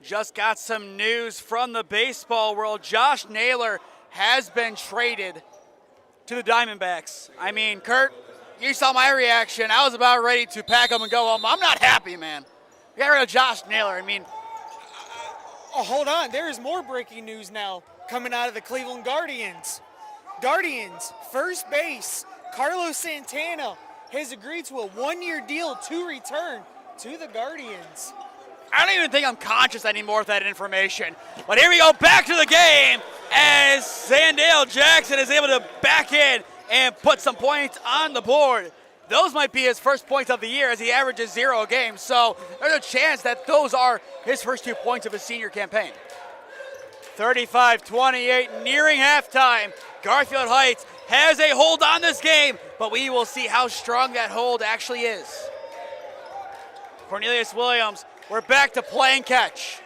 Just got some news from the baseball world. Josh Naylor has been traded to the Diamondbacks. Kurt, you saw my reaction. I was about ready to pack up and go home. I'm not happy, man. We got rid of Josh Naylor. Oh, hold on. There is more breaking news now coming out of the Cleveland Guardians. Guardians, first base, Carlos Santana has agreed to a 1-year deal to return to the Guardians. I don't even think I'm conscious anymore of that information. But here we go, back to the game as Sandale Jackson is able to back in and put some points on the board. Those might be his first points of the year as he averages 0 a game. So there's a chance that those are his first 2 points of his senior campaign. 35-28, nearing halftime. Garfield Heights has a hold on this game, but we will see how strong that hold actually is. Cornelius Williams, we're back to playing catch.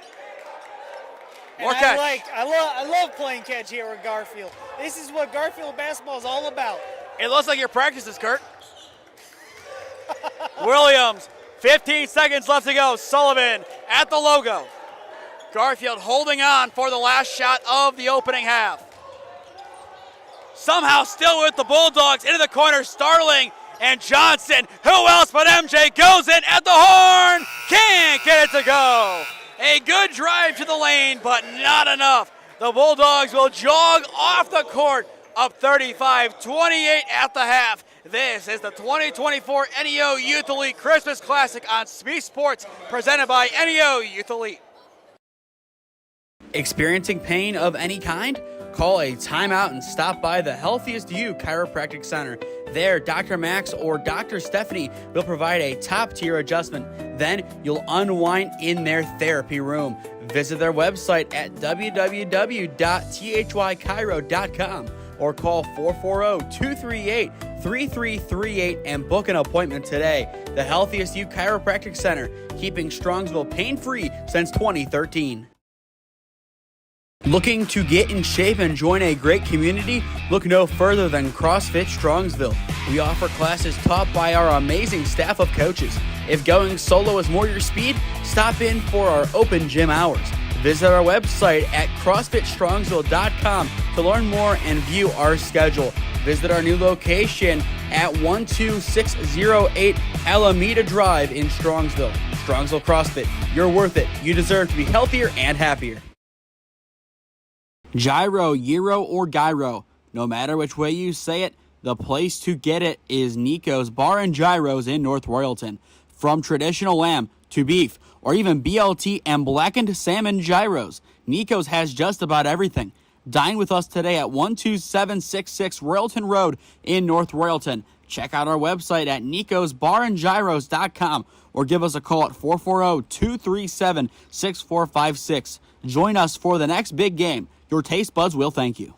More catch. I love playing catch here at Garfield. This is what Garfield basketball is all about. It looks like your practices, Kurt. Williams, 15 seconds left to go. Sullivan at the logo. Garfield holding on for the last shot of the opening half. Somehow still with the Bulldogs into the corner. Starling and Johnson. Who else but MJ goes in at the horn. Can't get it to go. A good drive to the lane, but not enough. The Bulldogs will jog off the court up 35-28 at the half. This is the 2024 NEO Youth Elite Christmas Classic on SmeeSports, presented by NEO Youth Elite. Experiencing pain of any kind? Call a timeout and stop by the Healthiest You Chiropractic Center. There, Dr. Max or Dr. Stephanie will provide a top-tier adjustment. Then you'll unwind in their therapy room. Visit their website at www.thychiro.com or call 440-238-3338 and book an appointment today. The Healthiest You Chiropractic Center, keeping Strongsville pain-free since 2013. Looking to get in shape and join a great community? Look no further than CrossFit Strongsville. We offer classes taught by our amazing staff of coaches. If going solo is more your speed, stop in for our open gym hours. Visit our website at CrossFitStrongsville.com to learn more and view our schedule. Visit our new location at 12608 Alameda Drive in Strongsville. Strongsville CrossFit, you're worth it. You deserve to be healthier and happier. Gyro, Gyro, or Gyro. No matter which way you say it, the place to get it is Nico's Bar and Gyros in North Royalton. From traditional lamb to beef, or even BLT and blackened salmon gyros, Nico's has just about everything. Dine with us today at 12766 Royalton Road in North Royalton. Check out our website at nicosbarandgyros.com or give us a call at 440-237-6456. Join us for the next big game. Your taste buds will thank you.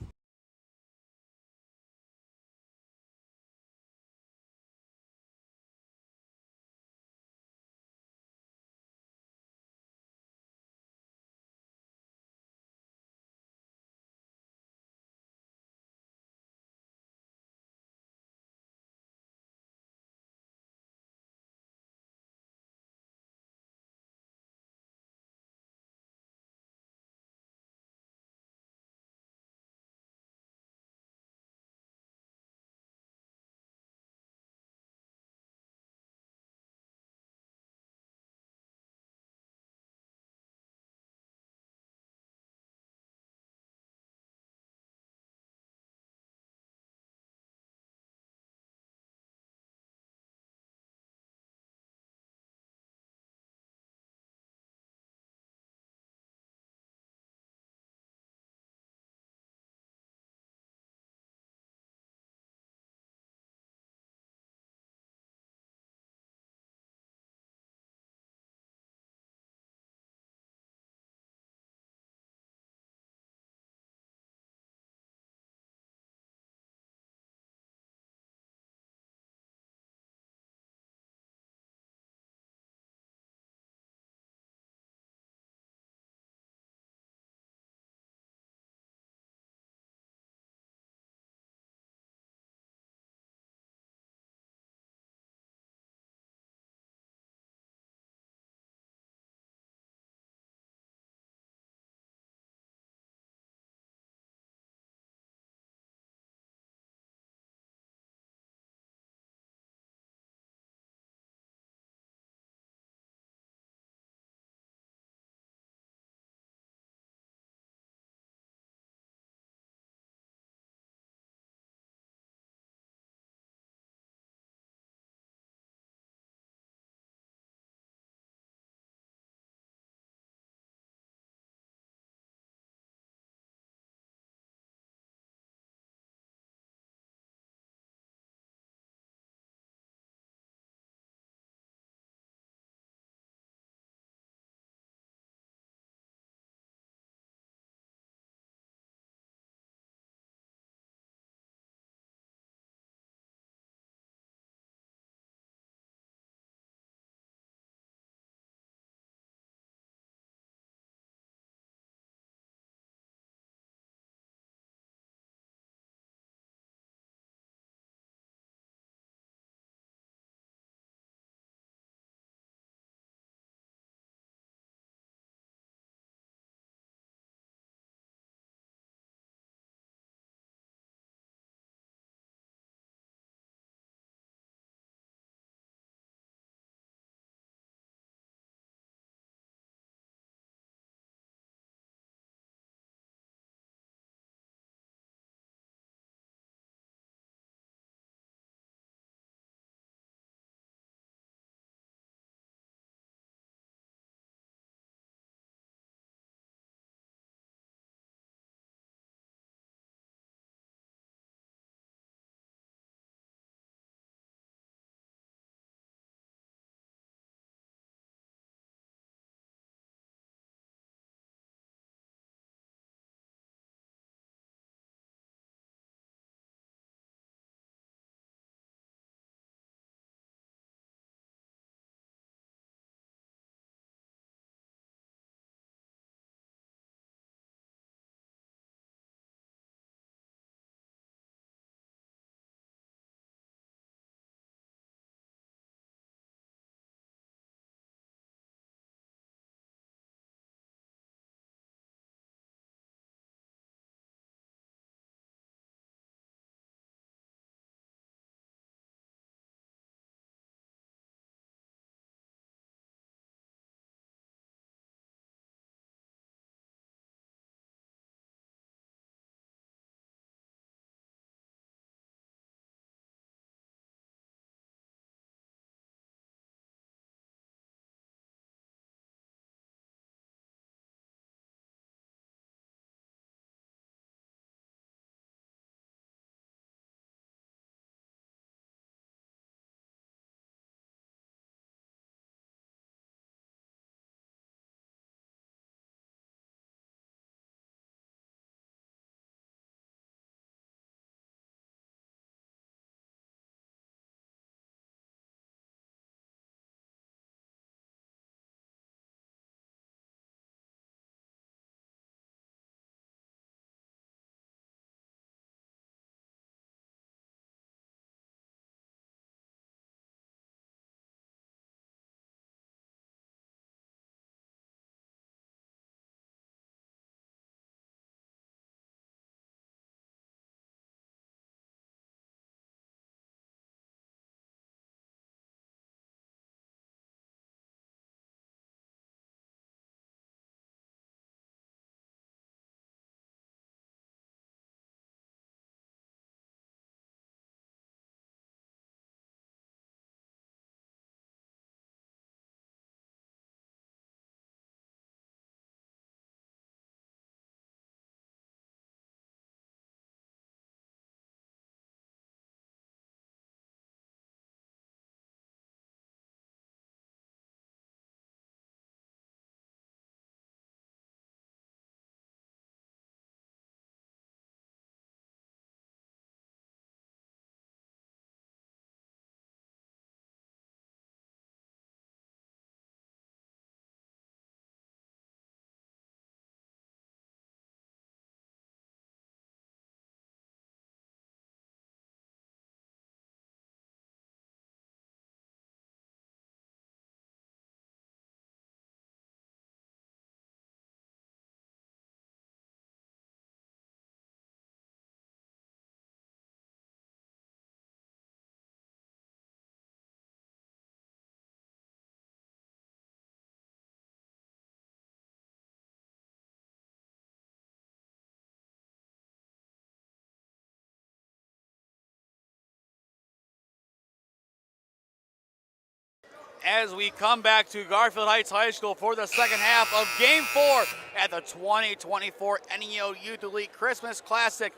as we come back to Garfield Heights High School for the second half of Game 4 at the 2024 NEO Youth Elite Christmas Classic.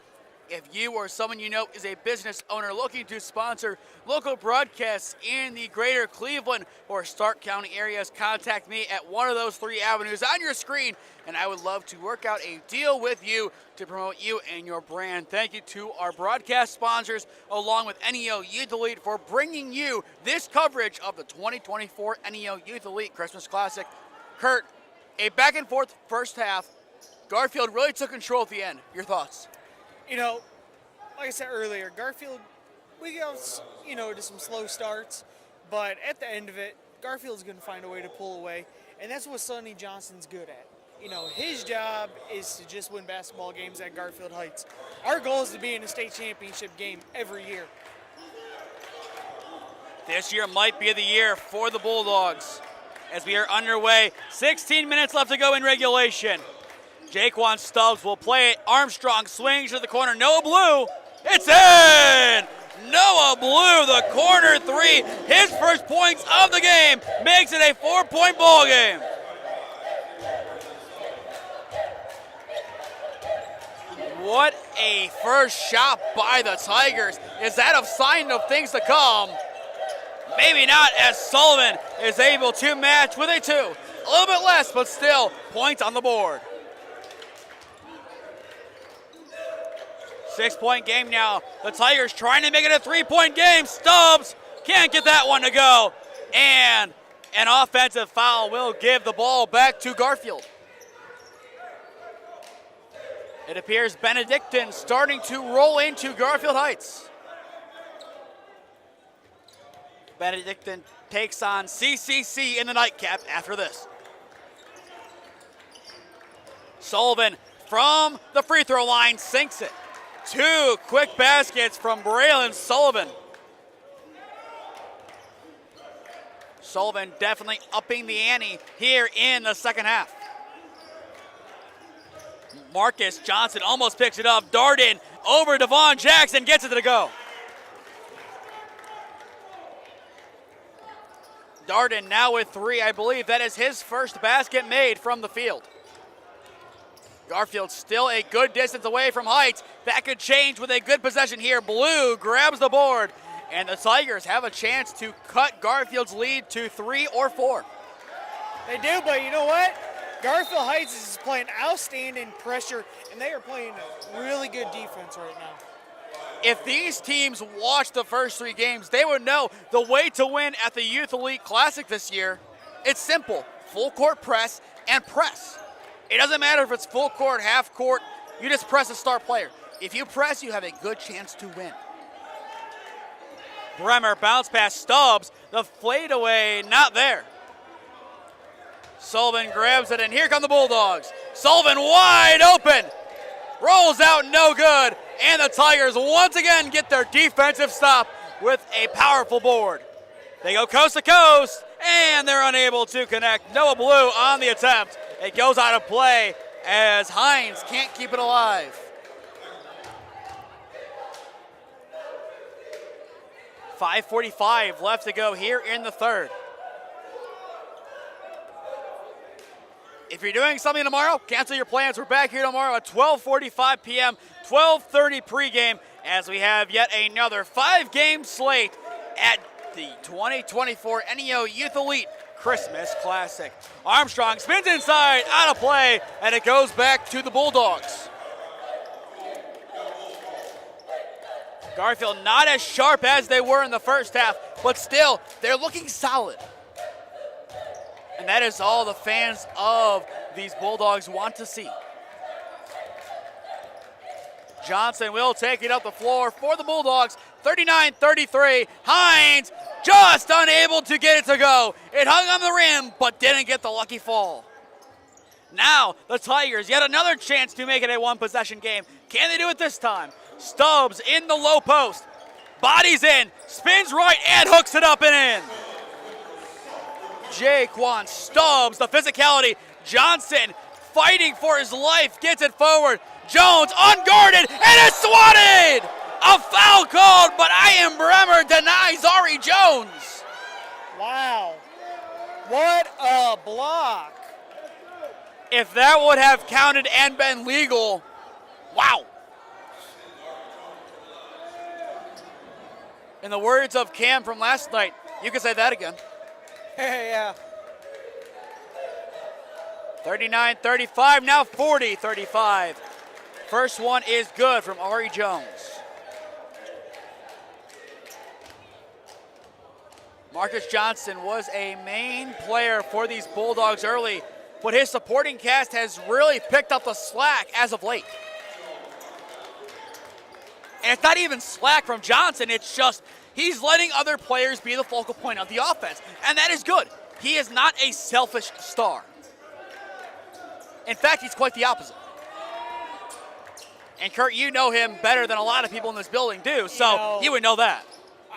If you or someone you know is a business owner looking to sponsor local broadcasts in the greater Cleveland or Stark County areas, contact me at one of those 3 avenues on your screen, and I would love to work out a deal with you to promote you and your brand. Thank you to our broadcast sponsors, along with NEO Youth Elite, for bringing you this coverage of the 2024 NEO Youth Elite Christmas Classic. Kurt, a back and forth first half. Garfield really took control at the end. Your thoughts? You know, like I said earlier, Garfield, we go, to some slow starts, but at the end of it, Garfield's going to find a way to pull away, and that's what Sonny Johnson's good at. His job is to just win basketball games at Garfield Heights. Our goal is to be in a state championship game every year. This year might be the year for the Bulldogs as we are underway. 16 minutes left to go in regulation. Jaquan Stubbs will play it. Armstrong swings to the corner. Noah Blue. It's in! Noah Blue, the corner 3. His first points of the game makes it a 4-point ball game. What a first shot by the Tigers. Is that a sign of things to come? Maybe not, as Sullivan is able to match with a 2. A little bit less, but still, points on the board. 6-point game now. The Tigers trying to make it a 3-point game. Stubbs can't get that one to go. And an offensive foul will give the ball back to Garfield. It appears Benedictine starting to roll into Garfield Heights. Benedictine takes on CCC in the nightcap after this. Sullivan from the free throw line sinks it. 2 quick baskets from Braylon Sullivan. Sullivan definitely upping the ante here in the second half. Marcus Johnson almost picks it up. Darden over Devon Jackson, gets it to go. Darden now with 3. I believe that is his first basket made from the field. Garfield still a good distance away from Heights. That could change with a good possession here. Blue grabs the board, and the Tigers have a chance to cut Garfield's lead to 3 or 4. They do, but you know what? Garfield Heights is playing outstanding pressure, and they are playing a really good defense right now. If these teams watched the first 3 games, they would know the way to win at the Youth Elite Classic this year. It's simple. Full court press and press. It doesn't matter if it's full court, half court, you just press a star player. If you press, you have a good chance to win. Bremer bounce past Stubbs, the fadeaway not there. Sullivan grabs it, and here come the Bulldogs. Sullivan wide open, rolls out no good, and the Tigers once again get their defensive stop with a powerful board. They go coast to coast, and they're unable to connect. Noah Blue on the attempt. It goes out of play as Hines can't keep it alive. 5:45 left to go here in the third. If you're doing something tomorrow, cancel your plans. We're back here tomorrow at 12:45 p.m., 12:30 pregame, as we have yet another 5-game slate at the 2024 NEO Youth Elite Christmas Classic. Armstrong spins inside, out of play, and it goes back to the Bulldogs. Garfield not as sharp as they were in the first half, but still, they're looking solid. And that is all the fans of these Bulldogs want to see. Johnson will take it up the floor for the Bulldogs. 39-33. Hines just unable to get it to go. It hung on the rim, but didn't get the lucky fall. Now, the Tigers, yet another chance to make it a one-possession game. Can they do it this time? Stubbs in the low post. Bodies in, spins right, and hooks it up and in. Jaquan Stubbs, the physicality. Johnson fighting for his life, gets it forward. Jones unguarded, and it's swatted! A foul called, but I am Bremer denies Ari Jones. Wow. What a block. If that would have counted and been legal, wow. In the words of Cam from last night, you can say that again. Yeah. 39-35, now 40-35. First one is good from Ari Jones. Marcus Johnson was a main player for these Bulldogs early, but his supporting cast has really picked up the slack as of late. And it's not even slack from Johnson, it's just he's letting other players be the focal point of the offense, and that is good. He is not a selfish star. In fact, he's quite the opposite. And Kurt, you know him better than a lot of people in this building do, so you would know that.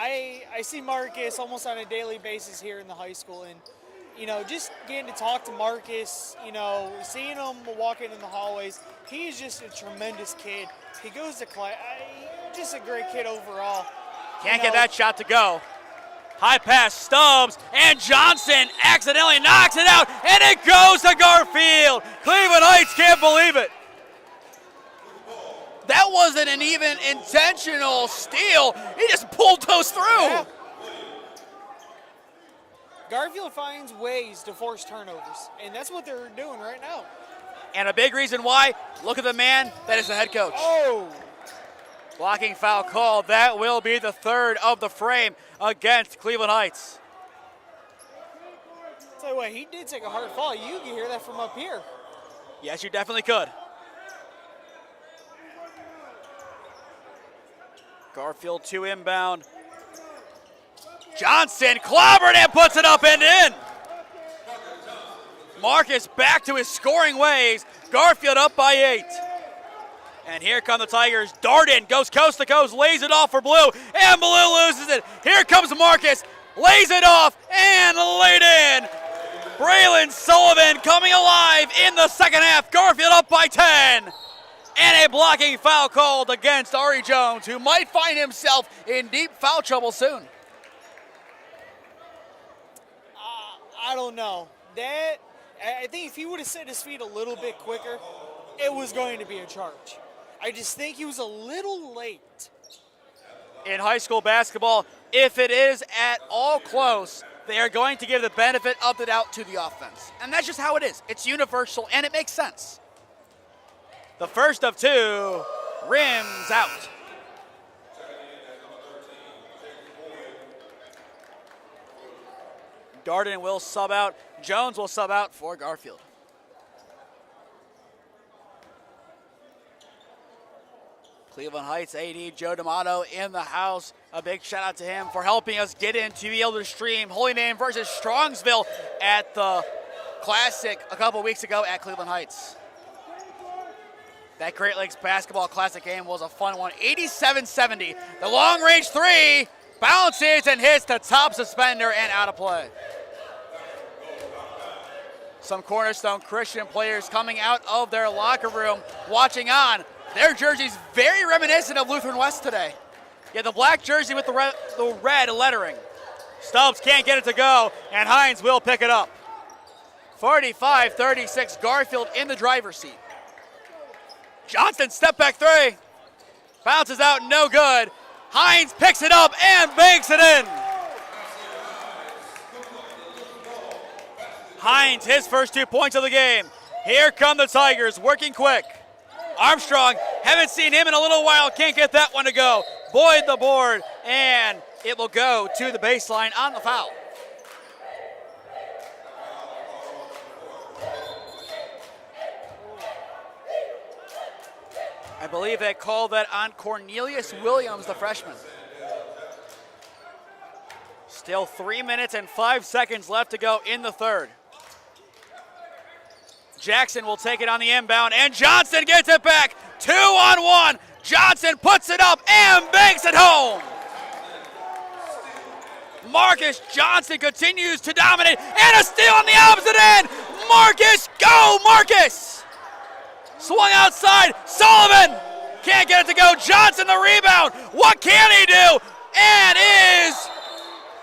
I see Marcus almost on a daily basis here in the high school, and just getting to talk to Marcus, seeing him walking in the hallways, he's just a tremendous kid. He goes to class, just a great kid overall. Can't get that shot to go. High pass, Stubbs, and Johnson accidentally knocks it out, and it goes to Garfield. Cleveland Heights can't believe it. That wasn't an even intentional steal. He just bulldozed through. Yeah. Garfield finds ways to force turnovers, and that's what they're doing right now. And a big reason why, look at the man that is the head coach. Oh! Blocking foul call. That will be the third of the frame against Cleveland Heights. Tell you what, he did take a hard fall. You can hear that from up here. Yes, you definitely could. Garfield 2 inbound. Johnson clobbered and puts it up and in. Marcus back to his scoring ways. Garfield up by 8. And here come the Tigers. Darden goes coast to coast, lays it off for Blue, and Blue loses it. Here comes Marcus, lays it off and laid in. Braylon Sullivan coming alive in the second half. Garfield up by 10. And a blocking foul called against Ari Jones, who might find himself in deep foul trouble soon. I don't know. I think if he would have set his feet a little bit quicker, it was going to be a charge. I just think he was a little late. In high school basketball, if it is at all close, they are going to give the benefit of the doubt to the offense. And that's just how it is. It's universal, and it makes sense. The first of 2, rims out. Darden will sub out. Jones will sub out for Garfield. Cleveland Heights AD Joe D'Amato in the house. A big shout out to him for helping us get in to be able to stream Holy Name versus Strongsville at the Classic a couple weeks ago at Cleveland Heights. That Great Lakes Basketball Classic game was a fun one. 87-70. The long-range 3 bounces and hits the top suspender and out of play. Some Cornerstone Christian players coming out of their locker room watching on. Their jerseys very reminiscent of Lutheran West today. Yeah, the black jersey with the red lettering. Stubbs can't get it to go, and Hines will pick it up. 45-36, Garfield in the driver's seat. Johnson, step back 3. Bounces out, no good. Hines picks it up and banks it in. Hines, his first 2 points of the game. Here come the Tigers, working quick. Armstrong, haven't seen him in a little while, can't get that one to go. Boyd the board, and it will go to the baseline on the foul. I believe they called that on Cornelius Williams, the freshman. Still 3 minutes and 5 seconds left to go in the third. Jackson will take it on the inbound, and Johnson gets it back. 2-on-1. Johnson puts it up and banks it home. Marcus Johnson continues to dominate, and a steal on the opposite end. Marcus, go Marcus! Swung outside, Sullivan can't get it to go. Johnson the rebound, what can he do? And is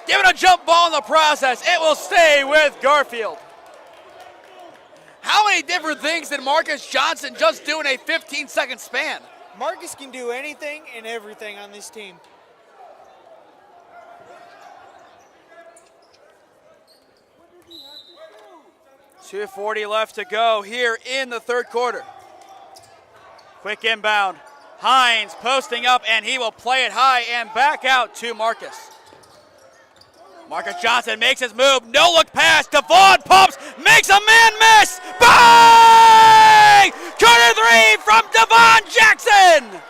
Given a jump ball in the process, it will stay with Garfield. How many different things did Marcus Johnson just do in a 15-second span? Marcus can do anything and everything on this team. .240 left to go here in the third quarter. Quick inbound. Hines posting up, and he will play it high and back out to Marcus. Marcus Johnson makes his move. No look pass. Devon pumps. Makes a man miss. Bang! Corner three from Devon Jackson.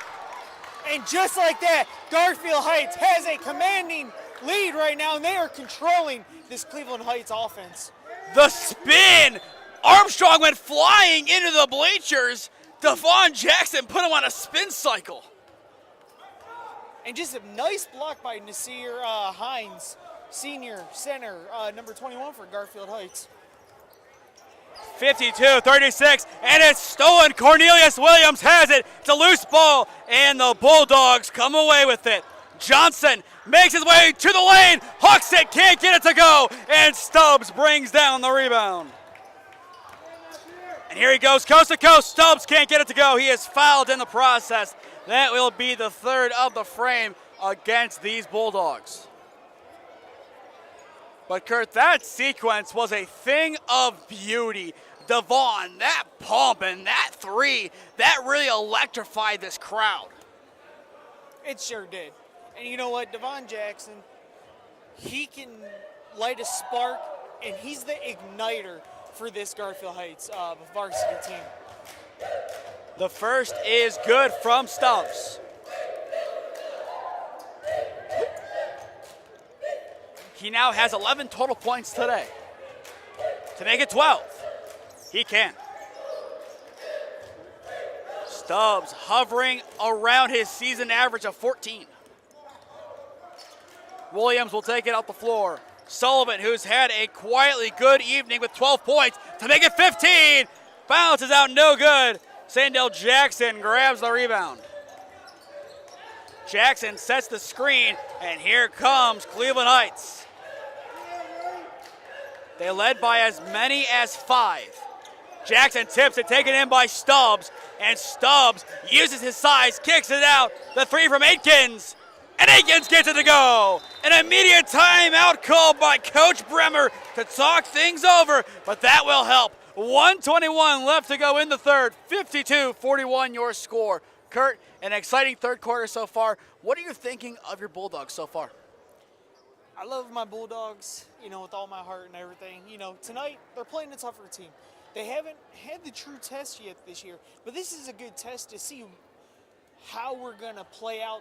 And just like that, Garfield Heights has a commanding lead right now, and they are controlling this Cleveland Heights offense. The spin. Armstrong went flying into the bleachers. Devon Jackson put him on a spin cycle. And just a nice block by Nasir Hines, senior center, number 21 for Garfield Heights. 52-36, and it's stolen. Cornelius Williams has it. It's a loose ball, and the Bulldogs come away with it. Johnson makes his way to the lane, hooks it, can't get it to go, and Stubbs brings down the rebound. And here he goes, coast to coast. Stubbs can't get it to go. He is fouled in the process. That will be the third of the frame against these Bulldogs. But Kurt, that sequence was a thing of beauty. Devon, that pump and that three, that really electrified this crowd. It sure did. And you know what, Devon Jackson, he can light a spark, and he's the igniter for this Garfield Heights varsity team. The first is good from Stubbs. He now has 11 total points today. To make it 12, he can. Stubbs hovering around his season average of 14. Williams will take it out the floor. Sullivan, who's had a quietly good evening with 12 points, to make it 15. Bounces out, no good. Sandell Jackson grabs the rebound. Jackson sets the screen, and here comes Cleveland Heights. They led by as many as 5. Jackson tips it, taken in by Stubbs, and Stubbs uses his size, kicks it out. The three from Aikens, and Aikens gets it to go. An immediate timeout called by Coach Bremer to talk things over, but that will help. 1:21 left to go in the third. 52-41 your score. Kurt, an exciting third quarter so far. What are you thinking of your Bulldogs so far? I love my Bulldogs, with all my heart and everything. Tonight they're playing a tougher team. They haven't had the true test yet this year, but this is a good test to see how we're going to play out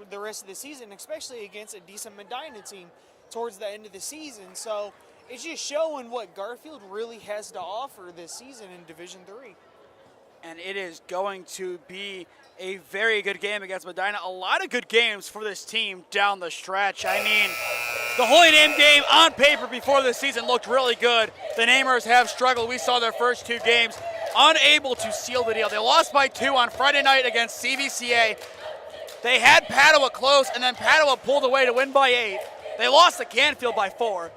the rest of the season, especially against a decent Medina team towards the end of the season. So it's just showing what Garfield really has to offer this season in Division III. And it is going to be a very good game against Medina. A lot of good games for this team down the stretch. I mean, the Holy Name game on paper before the season looked really good. The Namers have struggled. We saw their first 2 games unable to seal the deal. They lost by 2 on Friday night against CVCA. They had Padua close, and then Padua pulled away to win by 8. They lost to Canfield by 4.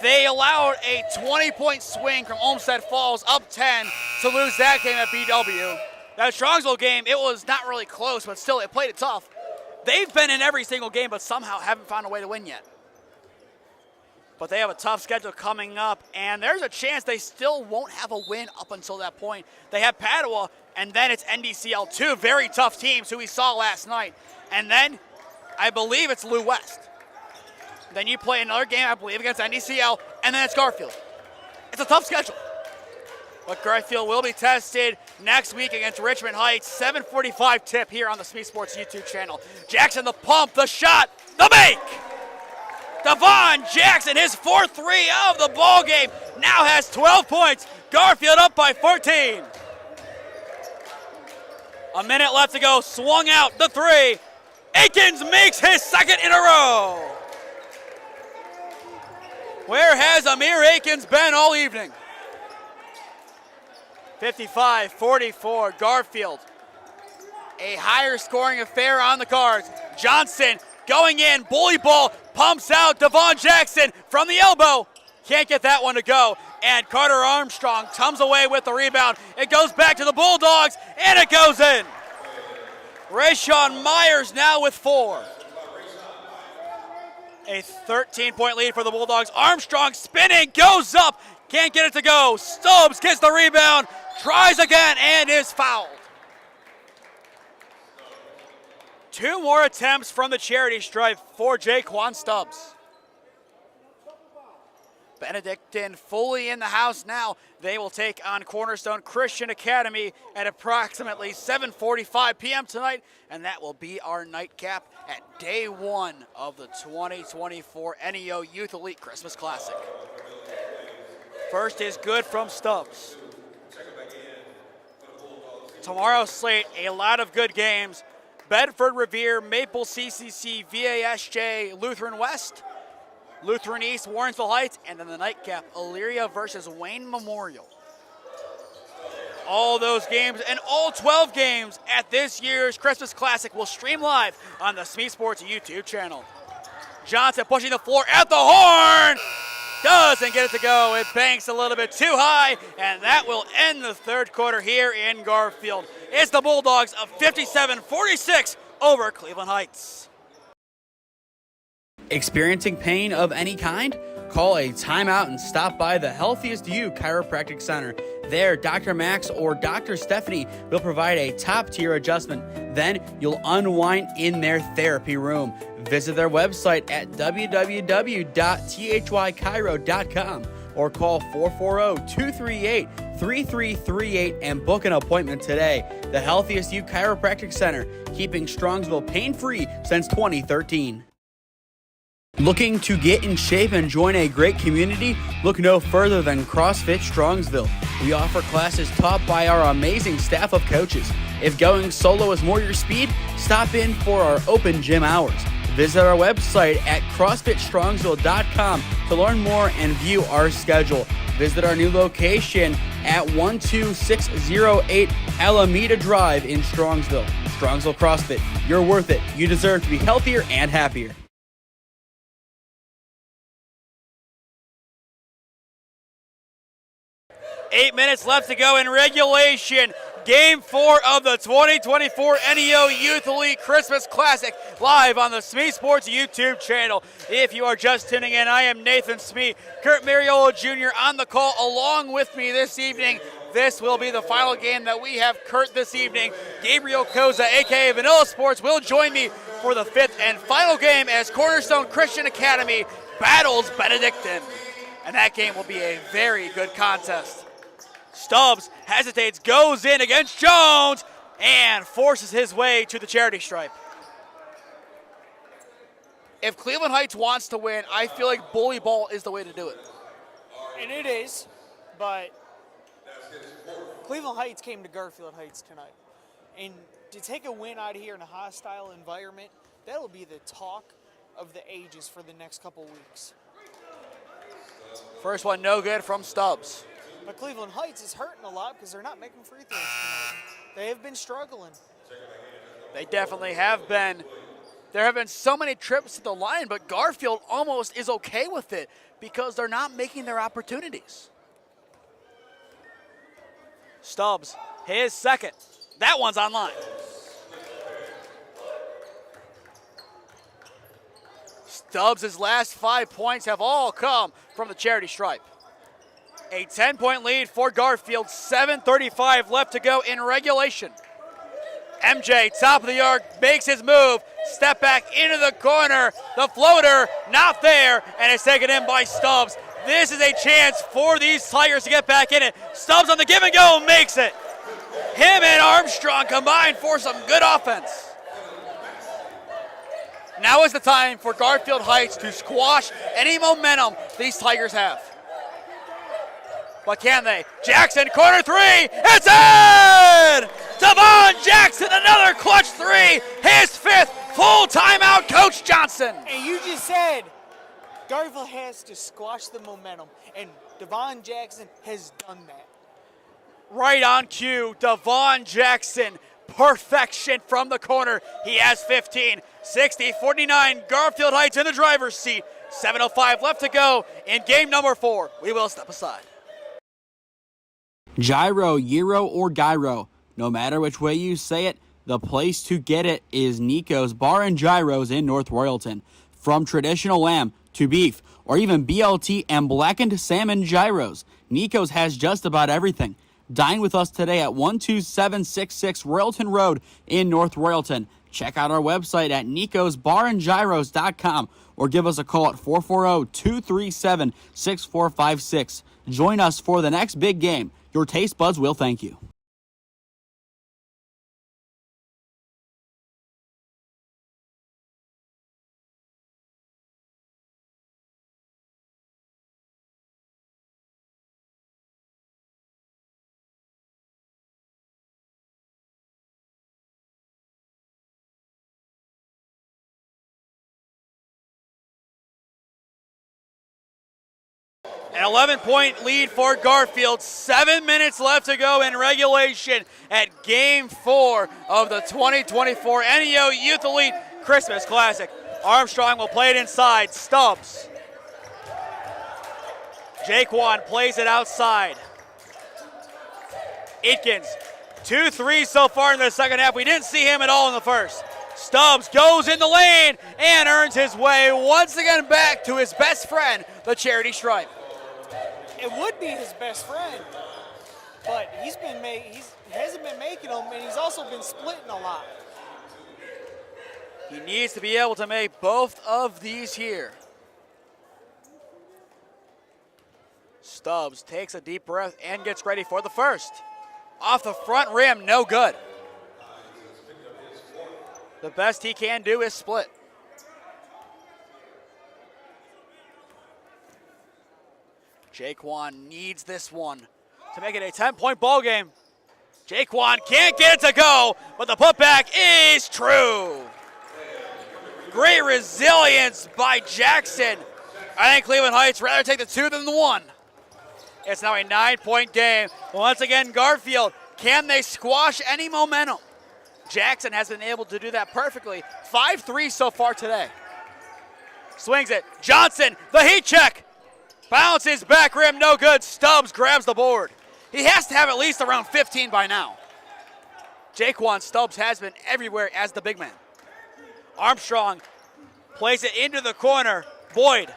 They allowed a 20-point swing from Olmsted Falls up 10 to lose that game at BW. That Strongsville game, it was not really close, but still, it played it tough. They've been in every single game, but somehow haven't found a way to win yet. But they have a tough schedule coming up, and there's a chance they still won't have a win up until that point. They have Padua, and then it's NDCL, 2 very tough teams who we saw last night. And then I believe it's Lou West. Then you play another game, I believe, against NDCL, and then it's Garfield. It's a tough schedule. But Garfield will be tested next week against Richmond Heights. 7:45 tip here on the SmeeSports YouTube channel. Jackson, the pump, the shot, the make! Devon Jackson, his 4th 3 of the ball game, now has 12 points. Garfield up by 14. A minute left to go, swung out, the 3. Aikens makes his 2nd in a row. Where has Amir Aikens been all evening? 55-44, Garfield. A higher scoring affair on the cards. Johnson going in, bully ball, pumps out Devon Jackson from the elbow. Can't get that one to go. And Carter Armstrong comes away with the rebound. It goes back to the Bulldogs, and it goes in. Rayshawn Myers now with 4. A 13-point lead for the Bulldogs. Armstrong spinning, goes up, can't get it to go. Stubbs gets the rebound, tries again, and is fouled. 2 more attempts from the charity stripe for Jaquan Stubbs. Benedictine fully in the house now. They will take on Cornerstone Christian Academy at approximately 7:45 p.m. tonight, and that will be our nightcap at day 1 of the 2024 NEO Youth Elite Christmas Classic. First is good from Stubbs. Tomorrow's slate, a lot of good games. Bedford Revere, Maple CCC, VASJ, Lutheran West, Lutheran East, Warrensville Heights, and then the nightcap, Elyria versus Wayne Memorial. All those games and all 12 games at this year's Christmas Classic will stream live on the SmeeSports YouTube channel. Johnson pushing the floor at the horn. Doesn't get it to go. It banks a little bit too high, and that will end the third quarter here in Garfield. It's the Bulldogs of 57-46 over Cleveland Heights. Experiencing pain of any kind? Call a timeout and stop by the Healthiest You Chiropractic Center. There, Dr. Max or Dr. Stephanie will provide a top-tier adjustment. Then you'll unwind in their therapy room. Visit their website at www.thychiro.com or call 440-238-3338 and book an appointment today. The Healthiest You Chiropractic Center, keeping Strongsville pain-free since 2013. Looking to get in shape and join a great community? Look no further than CrossFit Strongsville. We offer classes taught by our amazing staff of coaches. If going solo is more your speed, stop in for our open gym hours. Visit our website at CrossFitStrongsville.com to learn more and view our schedule. Visit our new location at 12608 Alameda Drive in Strongsville. Strongsville CrossFit, you're worth it. You deserve to be healthier and happier. 8 minutes left to go in regulation. Game 4 of the 2024 NEO Youth Elite Christmas Classic, live on the SmeeSports YouTube channel. If you are just tuning in, I am Nathan Smee. Kurt Mariola Jr. on the call along with me this evening. This will be the final game that we have Kurt this evening. Gabriel Koza, a.k.a. Vanilla Sports, will join me for the 5th and final game as Cornerstone Christian Academy battles Benedictine. And that game will be a very good contest. Stubbs hesitates, goes in against Jones, and forces his way to the charity stripe. If Cleveland Heights wants to win, I feel like bully ball is the way to do it. And it is, but Cleveland Heights came to Garfield Heights tonight. And to take a win out of here in a hostile environment, that'll be the talk of the ages for the next couple weeks. First one, no good from Stubbs. But Cleveland Heights is hurting a lot because they're not making free throws tonight. They have been struggling. They definitely have been. There have been so many trips to the line, but Garfield almost is okay with it because they're not making their opportunities. Stubbs, his second. That one's online. Stubbs' last 5 points have all come from the charity stripe. A 10-point lead for Garfield, 7:35 left to go in regulation. MJ, top of the arc, makes his move, step back into the corner, the floater, not there, and it's taken in by Stubbs. This is a chance for these Tigers to get back in it. Stubbs on the give and go, makes it. Him and Armstrong combined for some good offense. Now is the time for Garfield Heights to squash any momentum these Tigers have. But can they? Jackson, corner three, it's in! Devon Jackson, another clutch three, his 5th, full timeout, Coach Johnson. And you just said Garfield has to squash the momentum, and Devon Jackson has done that. Right on cue, Devon Jackson perfection from the corner. He has 15. 60-49, Garfield Heights in the driver's seat. 7:05 left to go in game number 4. We will step aside. Gyro, Gyro, or Gyro, no matter which way you say it, the place to get it is Nico's Bar and Gyros in North Royalton. From traditional lamb to beef, or even BLT and blackened salmon gyros, Nico's has just about everything. Dine with us today at 12766 Royalton Road in North Royalton. Check out our website at nicosbarandgyros.com or give us a call at 440-237-6456. Join us for the next big game. Your taste buds will thank you. An 11-point lead for Garfield. 7 minutes left to go in regulation at Game 4 of the 2024 NEO Youth Elite Christmas Classic. Armstrong will play it inside. Stubbs. Jaquan plays it outside. Aitkins, 2 threes so far in the second half. We didn't see him at all in the first. Stubbs goes in the lane and earns his way once again back to his best friend, the charity stripe. It would be his best friend, but he hasn't been making them, and he's also been splitting a lot. He needs to be able to make both of these here. Stubbs takes a deep breath and gets ready for the first. Off the front rim, no good. The best he can do is split. Jaquan needs this one to make it a 10-point ball game. Jaquan can't get it to go, but the putback is true. Great resilience by Jackson. I think Cleveland Heights rather take the 2 than the 1. It's now a 9-point game. Once again, Garfield, can they squash any momentum? Jackson has been able to do that perfectly. 5 threes so far today. Swings it. Johnson, the heat check. Bounces back rim, no good. Stubbs grabs the board. He has to have at least around 15 by now. Jaquan Stubbs has been everywhere as the big man. Armstrong plays it into the corner. Boyd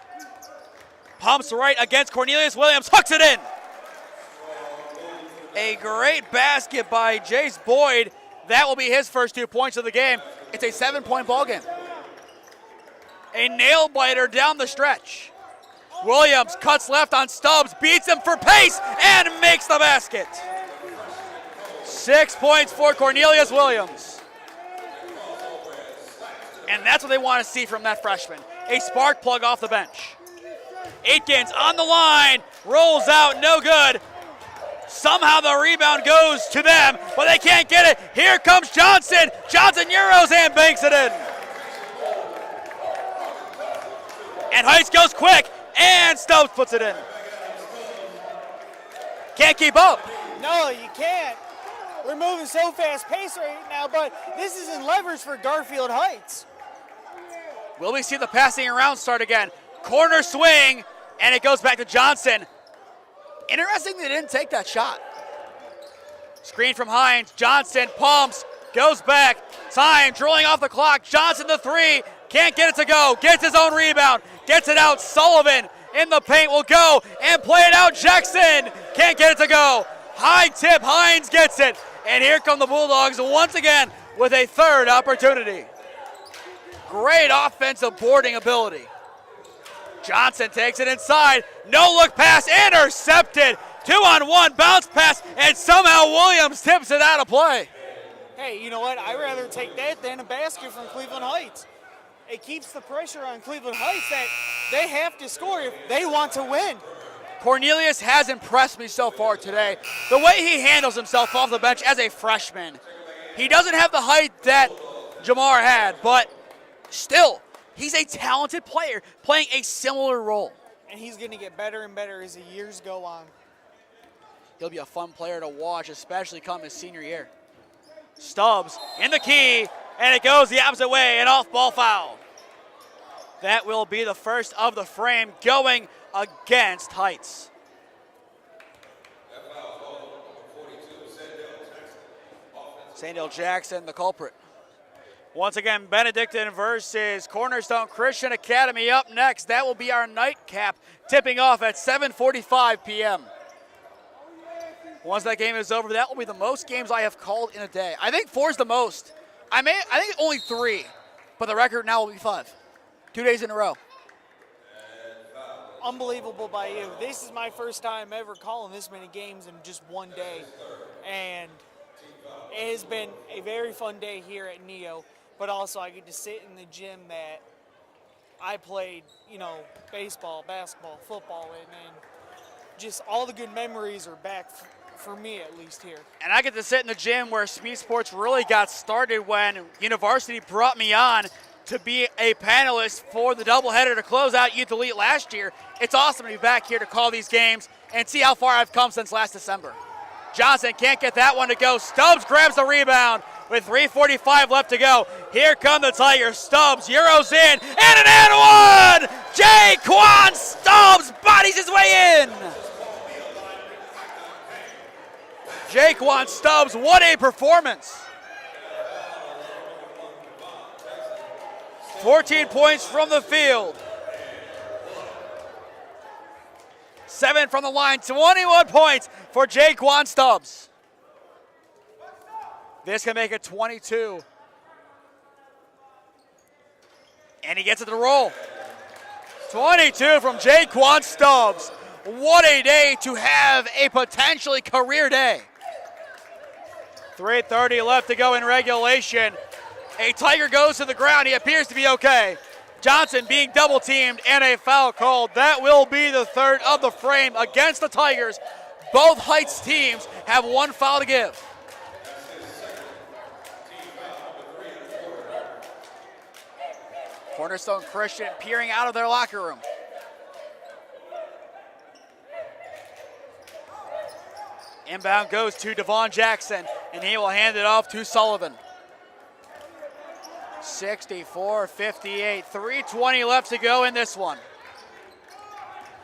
pumps right against Cornelius Williams, hooks it in. A great basket by Jace Boyd. That will be his first 2 points of the game. It's a 7-point ball game. A nail biter down the stretch. Williams cuts left on Stubbs, beats him for pace, and makes the basket. 6 points for Cornelius Williams. And that's what they want to see from that freshman. A spark plug off the bench. Aitkins on the line, rolls out, no good. Somehow the rebound goes to them, but they can't get it. Here comes Johnson. Johnson Euros and banks it in. And Heights goes quick. And Stubbs puts it in. Can't keep up. No, you can't. We're moving so fast paced right now, but this isn't leverage for Garfield Heights. Will we see the passing around start again? Corner swing, and it goes back to Johnson. Interesting they didn't take that shot. Screen from Hines. Johnson pumps, goes back. Time drilling off the clock. Johnson the 3. Can't get it to go. Gets his own rebound. Gets it out. Sullivan in the paint will go and play it out. Jackson can't get it to go. High tip. Hines gets it. And here come the Bulldogs once again with a third opportunity. Great offensive boarding ability. Johnson takes it inside. No look pass intercepted. 2-on-1 bounce pass, and somehow Williams tips it out of play. Hey, you know what? I'd rather take that than a basket from Cleveland Heights. It keeps the pressure on Cleveland Heights that they have to score if they want to win. Cornelius has impressed me so far today. The way he handles himself off the bench as a freshman. He doesn't have the height that Jamar had, but still, he's a talented player playing a similar role. And he's going to get better and better as the years go on. He'll be a fun player to watch, especially come his senior year. Stubbs in the key, and it goes the opposite way, an off-ball foul. That will be the first of the frame going against Heights. Sandale Jackson, the culprit. Once again, Benedictine versus Cornerstone Christian Academy up next. That will be our nightcap, tipping off at 7:45 p.m. Once that game is over, that will be the most games I have called in a day. I think 4 is the most. I think only 3, but the record now will be 5. 2 days in a row. Unbelievable by you. This is my first time ever calling this many games in just one day. And it has been a very fun day here at Neo, but also I get to sit in the gym that I played, baseball, basketball, football in, and just all the good memories are back for me, at least here. And I get to sit in the gym where SmeeSports really got started when University brought me on to be a panelist for the doubleheader to close out Youth Elite last year. It's awesome to be back here to call these games and see how far I've come since last December. Johnson can't get that one to go. Stubbs grabs the rebound with 3:45 left to go. Here come the Tigers. Stubbs Euros in, and an and one! Jaquan Stubbs bodies his way in! Jaquan Stubbs, what a performance! 14 points from the field. 7 from the line, 21 points for Jaquan Stubbs. This can make it 22. And he gets it to roll. 22 from Jaquan Stubbs. What a day to have a potentially career day. 3:30 left to go in regulation. A Tiger goes to the ground. He appears to be okay. Johnson being double teamed and a foul called. That will be the third of the frame against the Tigers. Both Heights teams have 1 foul to give. Cornerstone Christian peering out of their locker room. Inbound goes to Devon Jackson, and he will hand it off to Sullivan. 64-58, 3:20 left to go in this one.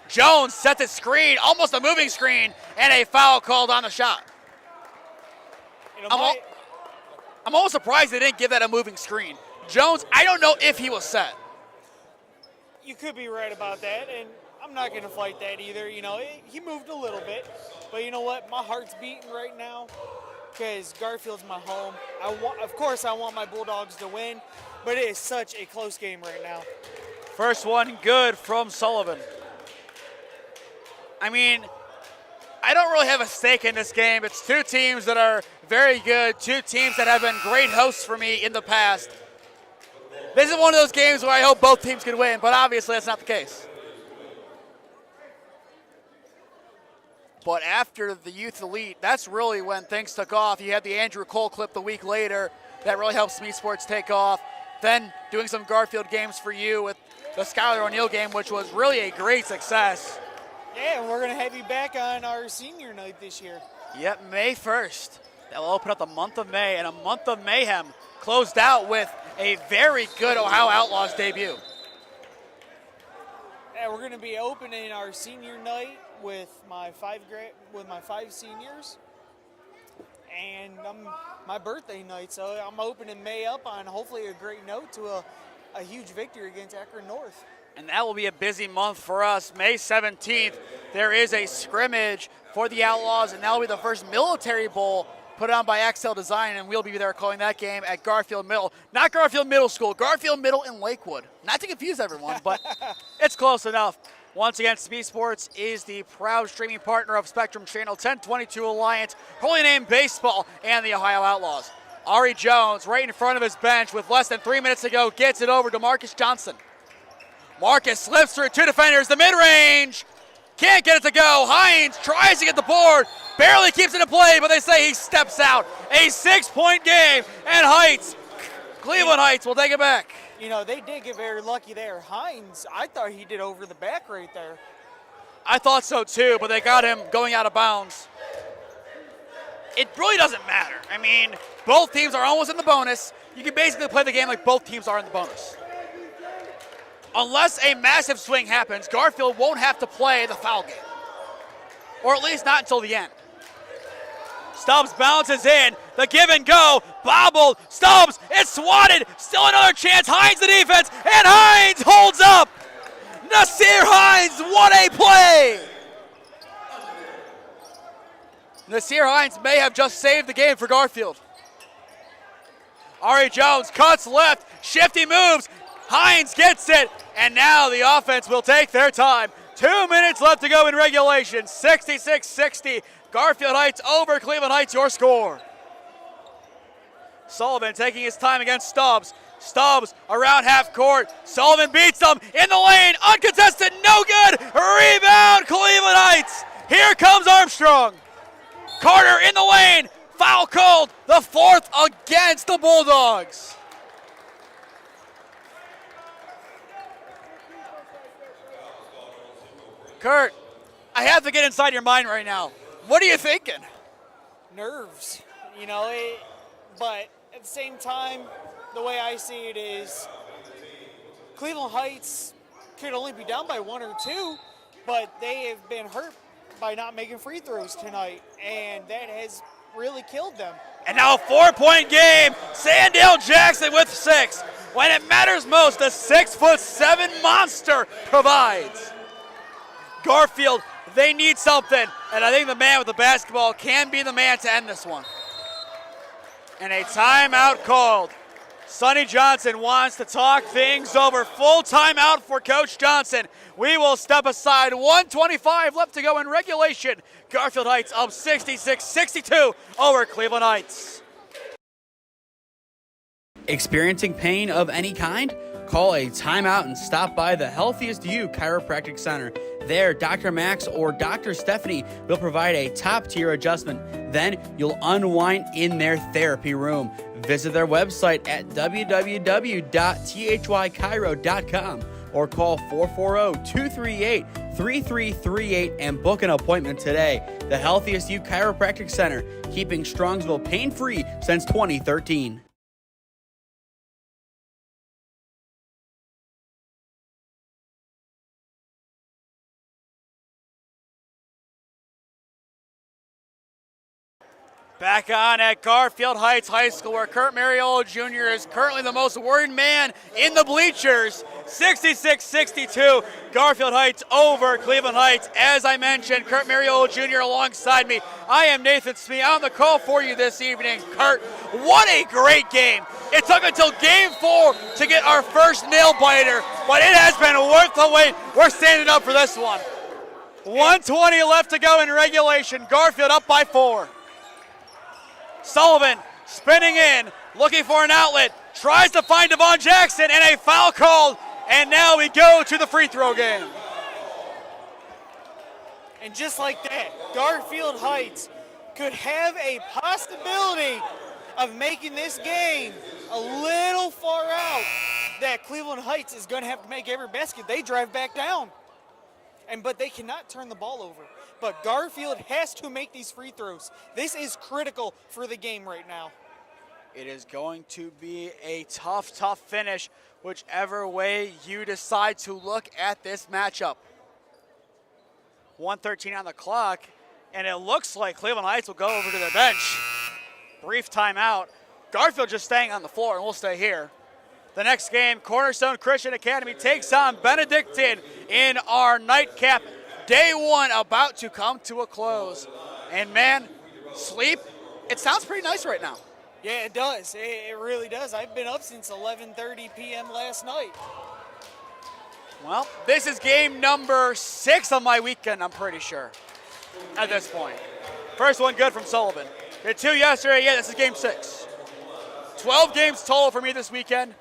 Jones sets a screen, almost a moving screen, and a foul called on the shot. I'm almost surprised they didn't give that a moving screen. Jones, I don't know if he was set. You could be right about that, and I'm not going to fight that either. He moved a little bit, but you know what? My heart's beating right now because Garfield's my home. Of course, I want my Bulldogs to win, but it is such a close game right now. First one good from Sullivan. I don't really have a stake in this game. It's 2 teams that are very good, 2 teams that have been great hosts for me in the past. This is one of those games where I hope both teams can win, but obviously that's not the case. But after the Youth Elite, that's really when things took off. You had the Andrew Cole clip the week later. That really helped SmeeSports take off. Then doing some Garfield games for you with the Skylar O'Neill game, which was really a great success. Yeah, and we're going to have you back on our senior night this year. Yep, May 1st. That will open up the month of May, and a month of mayhem closed out with a very good Ohio Outlaws debut. Yeah, we're going to be opening our senior night with my 5 seniors, and my birthday night. So I'm opening May up on hopefully a great note to a huge victory against Akron North. And that will be a busy month for us. May 17th, there is a scrimmage for the Outlaws, and that will be the first military bowl put on by XL Design, and we'll be there calling that game at Garfield Middle. Not Garfield Middle School, Garfield Middle in Lakewood. Not to confuse everyone, but it's close enough. Once again, SmeeSports is the proud streaming partner of Spectrum Channel 1022 Alliance, Holy Name Baseball, and the Ohio Outlaws. Ari Jones, right in front of his bench with less than 3 minutes to go, gets it over to Marcus Johnson. Marcus slips through 2 defenders, the mid-range. Can't get it to go. Hines tries to get the board. Barely keeps it in play, but they say he steps out. A 6-point game, and Cleveland Heights will take it back. They did get very lucky there. Hines, I thought he did over the back right there. I thought so too, but they got him going out of bounds. it really doesn't matter. I mean, both teams are almost in the bonus. You can basically play the game like both teams are in the bonus. Unless a massive swing happens, Garfield won't have to play the foul game. Or at least not until the end. Stubbs bounces in, the give and go, bobbled, Stubbs, it's swatted, still another chance, Hines the defense, and Hines holds up! Nasir Hines, what a play! Nasir Hines may have just saved the game for Garfield. Ari Jones cuts left, shifty moves, Hines gets it, and now the offense will take their time. 2 minutes left to go in regulation, 66-60. Garfield Heights over Cleveland Heights, your score. Sullivan taking his time against Stubbs. Stubbs around half court. Sullivan beats him in the lane, uncontested, no good. Rebound, Cleveland Heights. Here comes Armstrong. Carter in the lane, foul called, the fourth against the Bulldogs. Kurt, I have to get inside your mind right now. What are you thinking? Nerves, but at the same time, the way I see it is Cleveland Heights could only be down by 1 or 2, but they have been hurt by not making free throws tonight, and that has really killed them. And now a 4-point game. Sandale Jackson with 6. When it matters most, the 6'7" monster provides. Garfield, they need something, and I think the man with the basketball can be the man to end this one. And a timeout called. Sonny Johnson wants to talk things over. Full timeout for Coach Johnson. We will step aside. 1:25 left to go in regulation. Garfield Heights up 66-62 over Cleveland Heights. Experiencing pain of any kind? Call a timeout and stop by the Healthiest You Chiropractic Center. There, Dr. Max or Dr. Stephanie will provide a top-tier adjustment. Then you'll unwind in their therapy room. Visit their website at www.thychiro.com or call 440-238-3338 and book an appointment today. The Healthiest You Chiropractic Center, keeping Strongsville pain-free since 2013. Back on at Garfield Heights High School, where Kurt Mariola Jr. is currently the most worried man in the bleachers. 66-62, Garfield Heights over Cleveland Heights. As I mentioned, Kurt Mariola Jr. alongside me. I am Nathan Smee on the call for you this evening. Kurt, what a great game. It took until game 4 to get our first nail biter, but it has been worth the wait. We're standing up for this one. 1:20 left to go in regulation. Garfield up by 4. Sullivan spinning in, looking for an outlet, tries to find Devon Jackson, and a foul called, and now we go to the free throw game. And just like that, Garfield Heights could have a possibility of making this game a little far out, that Cleveland Heights is going to have to make every basket. They drive back down, but they cannot turn the ball over. But Garfield has to make these free throws. This is critical for the game right now. It is going to be a tough finish, whichever way you decide to look at this matchup. 1:13 on the clock, and it looks like Cleveland Heights will go over to their bench. Brief timeout. Garfield just staying on the floor, and we'll stay here. The next game, Cornerstone Christian Academy takes on Benedictine in our nightcap. Day 1 about to come to a close. And man, sleep, it sounds pretty nice right now. Yeah, it does. It really does. I've been up since 11:30 p.m. last night. Well, this is game number 6 of my weekend, I'm pretty sure, at this point. First one good from Sullivan. Did 2 yesterday, yeah, this is game 6. 12 games total for me this weekend.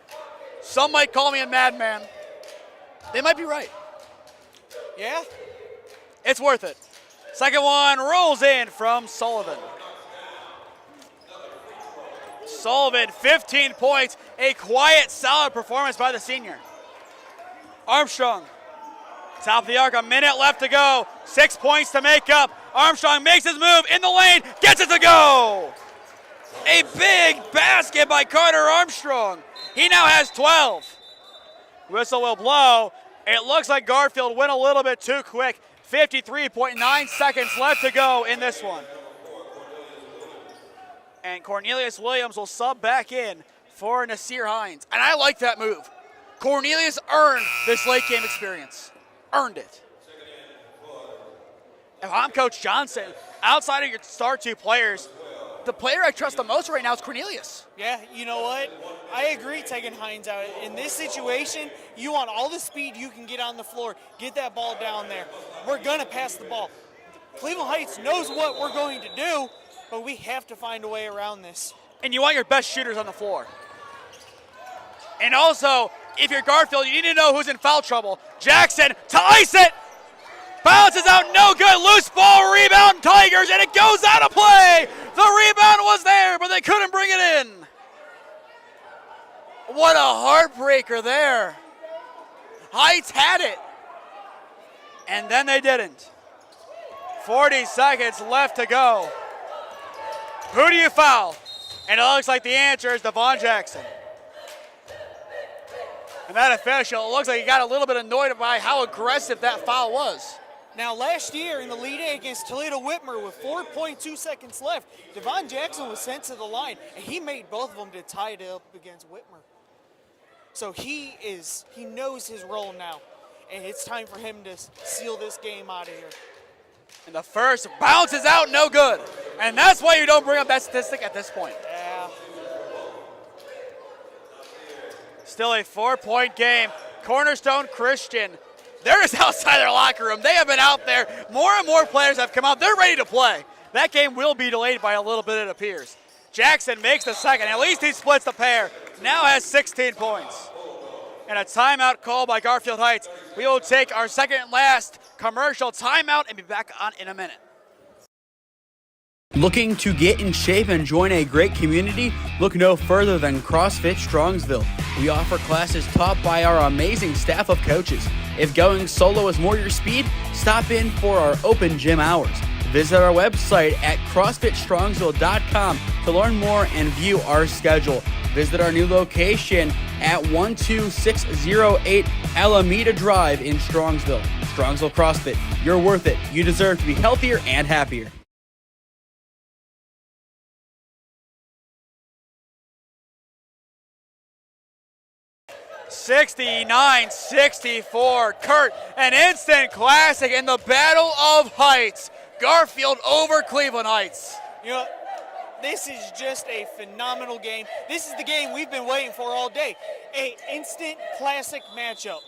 Some might call me a madman. They might be right. Yeah. It's worth it. Second one rolls in from Sullivan. Sullivan, 15 points. A quiet, solid performance by the senior. Armstrong, top of the arc, a minute left to go. 6 points to make up. Armstrong makes his move in the lane, gets it to go. A big basket by Carter Armstrong. He now has 12. Whistle will blow. It looks like Garfield went a little bit too quick. 53.9 seconds left to go in this one. And Cornelius Williams will sub back in for Nasir Hines. And I like that move. Cornelius earned this late game experience. Earned it. If I'm Coach Johnson, outside of your star two players, the player I trust the most right now is Cornelius. Yeah, you know what? I agree taking Hines out. In this situation, you want all the speed you can get on the floor. Get that ball down there. We're going to pass the ball. Cleveland Heights knows what we're going to do, but we have to find a way around this. And you want your best shooters on the floor. And also, if you're Garfield, you need to know who's in foul trouble. Jackson to ice it. Bounces out, no good. Loose ball, rebound, Tigers, and it goes out of play. The rebound was there, but they couldn't bring it in. What a heartbreaker there. Heights had it, and then they didn't. 40 seconds left to go. Who do you foul? And it looks like the answer is Devon Jackson. And that official, it looks like he got a little bit annoyed by how aggressive that foul was. Now, last year in the lead A against Toledo Whitmer with 4.2 seconds left, Devon Jackson was sent to the line, and he made both of them to tie it up against Whitmer. So he knows his role now, and it's time for him to seal this game out of here. And the first bounces out, no good. And that's why you don't bring up that statistic at this point. Yeah. Still a 4-point game. Cornerstone Christian, they're just outside their locker room. They have been out there. More and more players have come out. They're ready to play. That game will be delayed by a little bit, it appears. Jackson makes the second. At least he splits the pair. Now has 16 points. And a timeout call by Garfield Heights. We will take our second and last commercial timeout and be back on in a minute. Looking to get in shape and join a great community? Look no further than CrossFit Strongsville. We offer classes taught by our amazing staff of coaches. If going solo is more your speed, stop in for our open gym hours. Visit our website at CrossFitStrongsville.com to learn more and view our schedule. Visit our new location at 12608 Alameda Drive in Strongsville. Strongsville CrossFit, you're worth it. You deserve to be healthier and happier. 69-64. Kurt, an instant classic in the Battle of Heights. Garfield over Cleveland Heights. You know, this is just a phenomenal game. This is the game we've been waiting for all day. An instant classic matchup.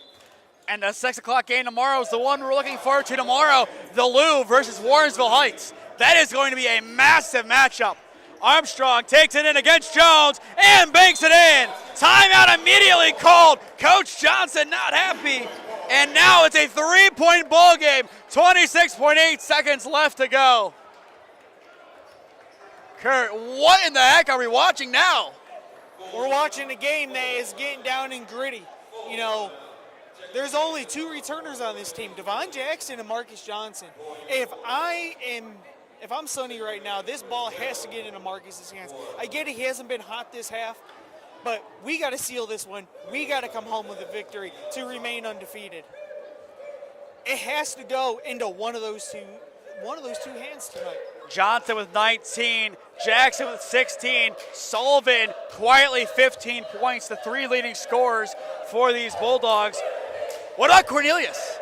And the 6 o'clock game tomorrow is the one we're looking forward to tomorrow. The Lou versus Warrensville Heights. That is going to be a massive matchup. Armstrong takes it in against Jones and banks it in. Timeout immediately called. Coach Johnson not happy. And now it's a 3-point ball game. 26.8 seconds left to go. Kurt, what in the heck are we watching now? We're watching a game that is getting down and gritty. You know, there's only two returners on this team, Devon Jackson and Marcus Johnson. If I'm Sonny right now, this ball has to get into Marcus's hands. I get it, he hasn't been hot this half, but we got to seal this one. We got to come home with a victory to remain undefeated. It has to go into one of those two hands tonight. Johnson with 19, Jackson with 16, Sullivan quietly 15 points, the three leading scorers for these Bulldogs. What about Cornelius?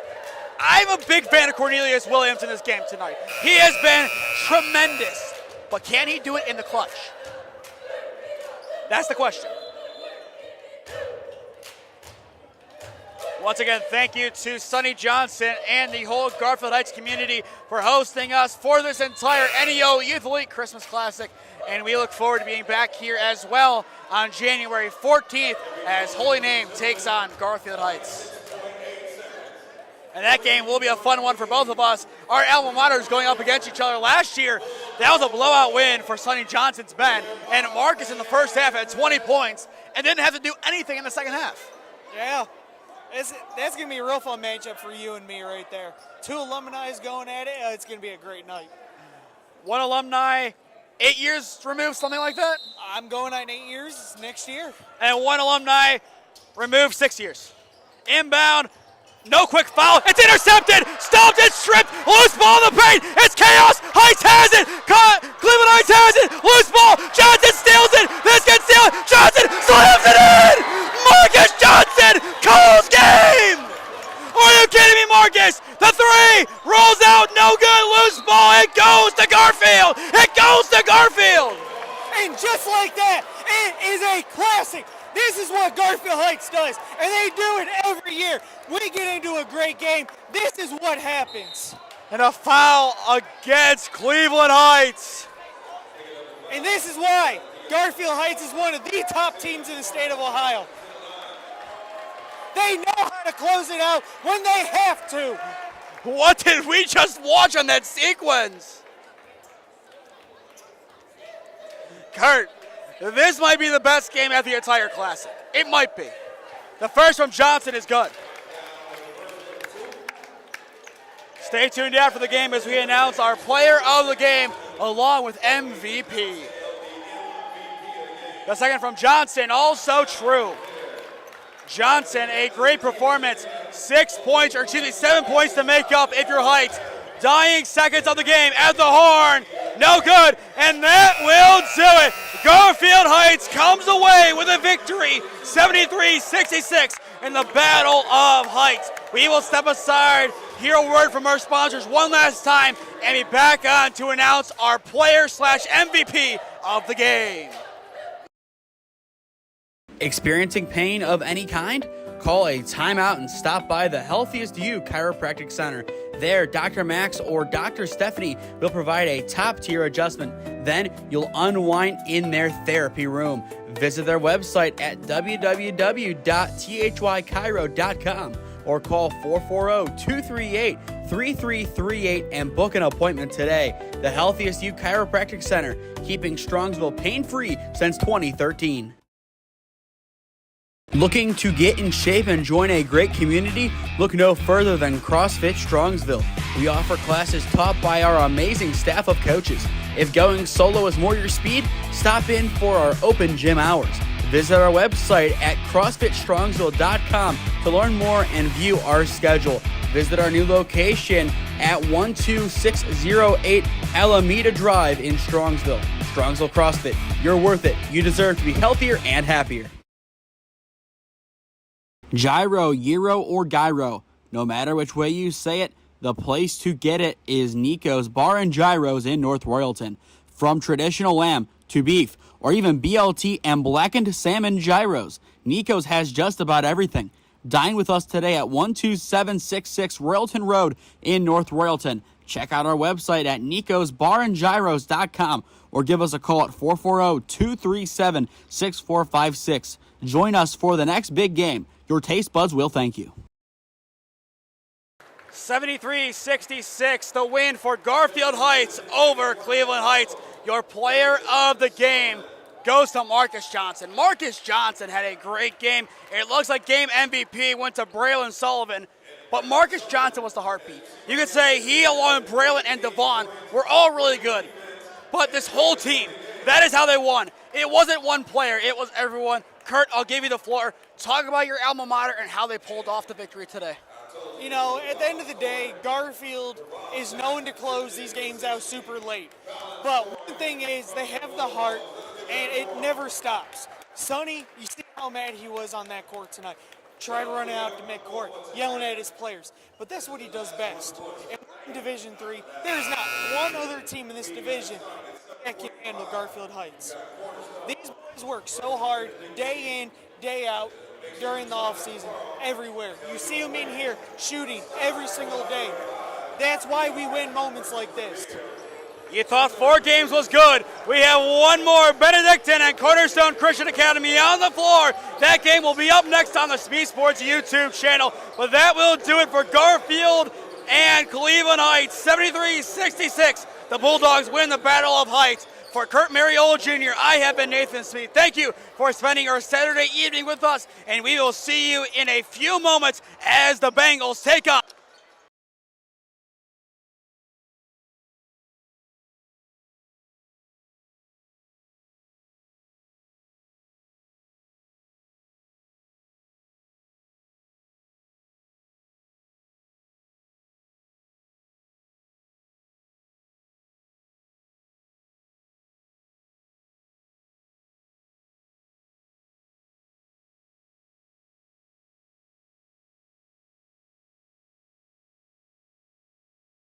I'm a big fan of Cornelius Williams in this game tonight. He has been tremendous, but can he do it in the clutch? That's the question. Once again, thank you to Sonny Johnson and the whole Garfield Heights community for hosting us for this entire NEO Youth Elite Christmas Classic. And we look forward to being back here as well on January 14th as Holy Name takes on Garfield Heights. And that game will be a fun one for both of us. Our alma maters going up against each other. Last year, that was a blowout win for Sonny Johnson's men. And Marcus in the first half had 20 points and didn't have to do anything in the second half. Yeah. That's going to be a real fun matchup for you and me right there. Two alumni going at it. It's going to be a great night. One alumni, 8 years removed, something like that? I'm going on 8 years next year. And one alumni removed 6 years. Inbound, no quick foul. It's intercepted, stopped, it's stripped, loose ball in the paint. It's chaos. Heights has it. Cleveland Heights has it. Loose ball. Johnson steals it. This gets steal it. Johnson slams it in. Marcus Johnson calls game. Are you kidding me, Marcus? The three rolls out, no good. Loose ball. It goes to Garfield. It goes to Garfield. And just like that, it is a classic. This is what Garfield Heights does, and they do it every year. We get into a great game. This is what happens. And a foul against Cleveland Heights. And this is why Garfield Heights is one of the top teams in the state of Ohio. They know how to close it out when they have to. What did we just watch on that sequence? Kurt, this might be the best game at the entire Classic. It might be. The first from Johnson is good. Stay tuned after the game as we announce our player of the game along with MVP. The second from Johnson, also true. Johnson, a great performance. 7 points to make up if you're Heights. Dying seconds of the game at the horn. No good, and that will do it. Garfield Heights comes away with a victory, 73-66 in the Battle of Heights. We will step aside, hear a word from our sponsors one last time, and be back on to announce our player/MVP of the game. Experiencing pain of any kind? Call a timeout and stop by the Healthiest You Chiropractic Center. There, Dr. Max or Dr. Stephanie will provide a top-tier adjustment. Then you'll unwind in their therapy room. Visit their website at www.thychiro.com or call 440-238-3338 and book an appointment today. The Healthiest You Chiropractic Center, keeping Strongsville pain-free since 2013. Looking to get in shape and join a great community? Look no further than CrossFit Strongsville. We offer classes taught by our amazing staff of coaches. If going solo is more your speed, stop in for our open gym hours. Visit our website at CrossFitStrongsville.com to learn more and view our schedule. Visit our new location at 12608 Alameda Drive in Strongsville. Strongsville CrossFit, you're worth it. You deserve to be healthier and happier. Gyro, Gyro, or Gyro. No matter which way you say it, the place to get it is Nico's Bar and Gyros in North Royalton. From traditional lamb to beef, or even BLT and blackened salmon gyros, Nico's has just about everything. Dine with us today at 12766 Royalton Road in North Royalton. Check out our website at nicosbarandgyros.com or give us a call at 440-237-6456. Join us for the next big game. Your taste buds will thank you. 73-66, the win for Garfield Heights over Cleveland Heights. Your player of the game goes to Marcus Johnson. Marcus Johnson had a great game. It looks like game MVP went to Braylon Sullivan, but Marcus Johnson was the heartbeat. You could say he, along with Braylon and Devon, were all really good. But this whole team, that is how they won. It wasn't one player, it was everyone. Kurt, I'll give you the floor. Talk about your alma mater and how they pulled off the victory today. You know, at the end of the day, Garfield is known to close these games out super late. But one thing is, they have the heart, and it never stops. Sonny, you see how mad he was on that court tonight. Tried running out to midcourt, yelling at his players. But that's what he does best. In Division III, there is not one other team in this division that can handle Garfield Heights. These boys work so hard, day in, day out, during the offseason, everywhere. You see them in here shooting every single day. That's why we win moments like this. You thought 4 games was good. We have one more, Benedictine and Cornerstone Christian Academy on the floor. That game will be up next on the SmeeSports YouTube channel. But that will do it for Garfield and Cleveland Heights, 73-66. The Bulldogs win the Battle of Heights. For Kurt Mariola Jr., I have been Nathan Smee. Thank you for spending our Saturday evening with us, and we will see you in a few moments as the Bengals take on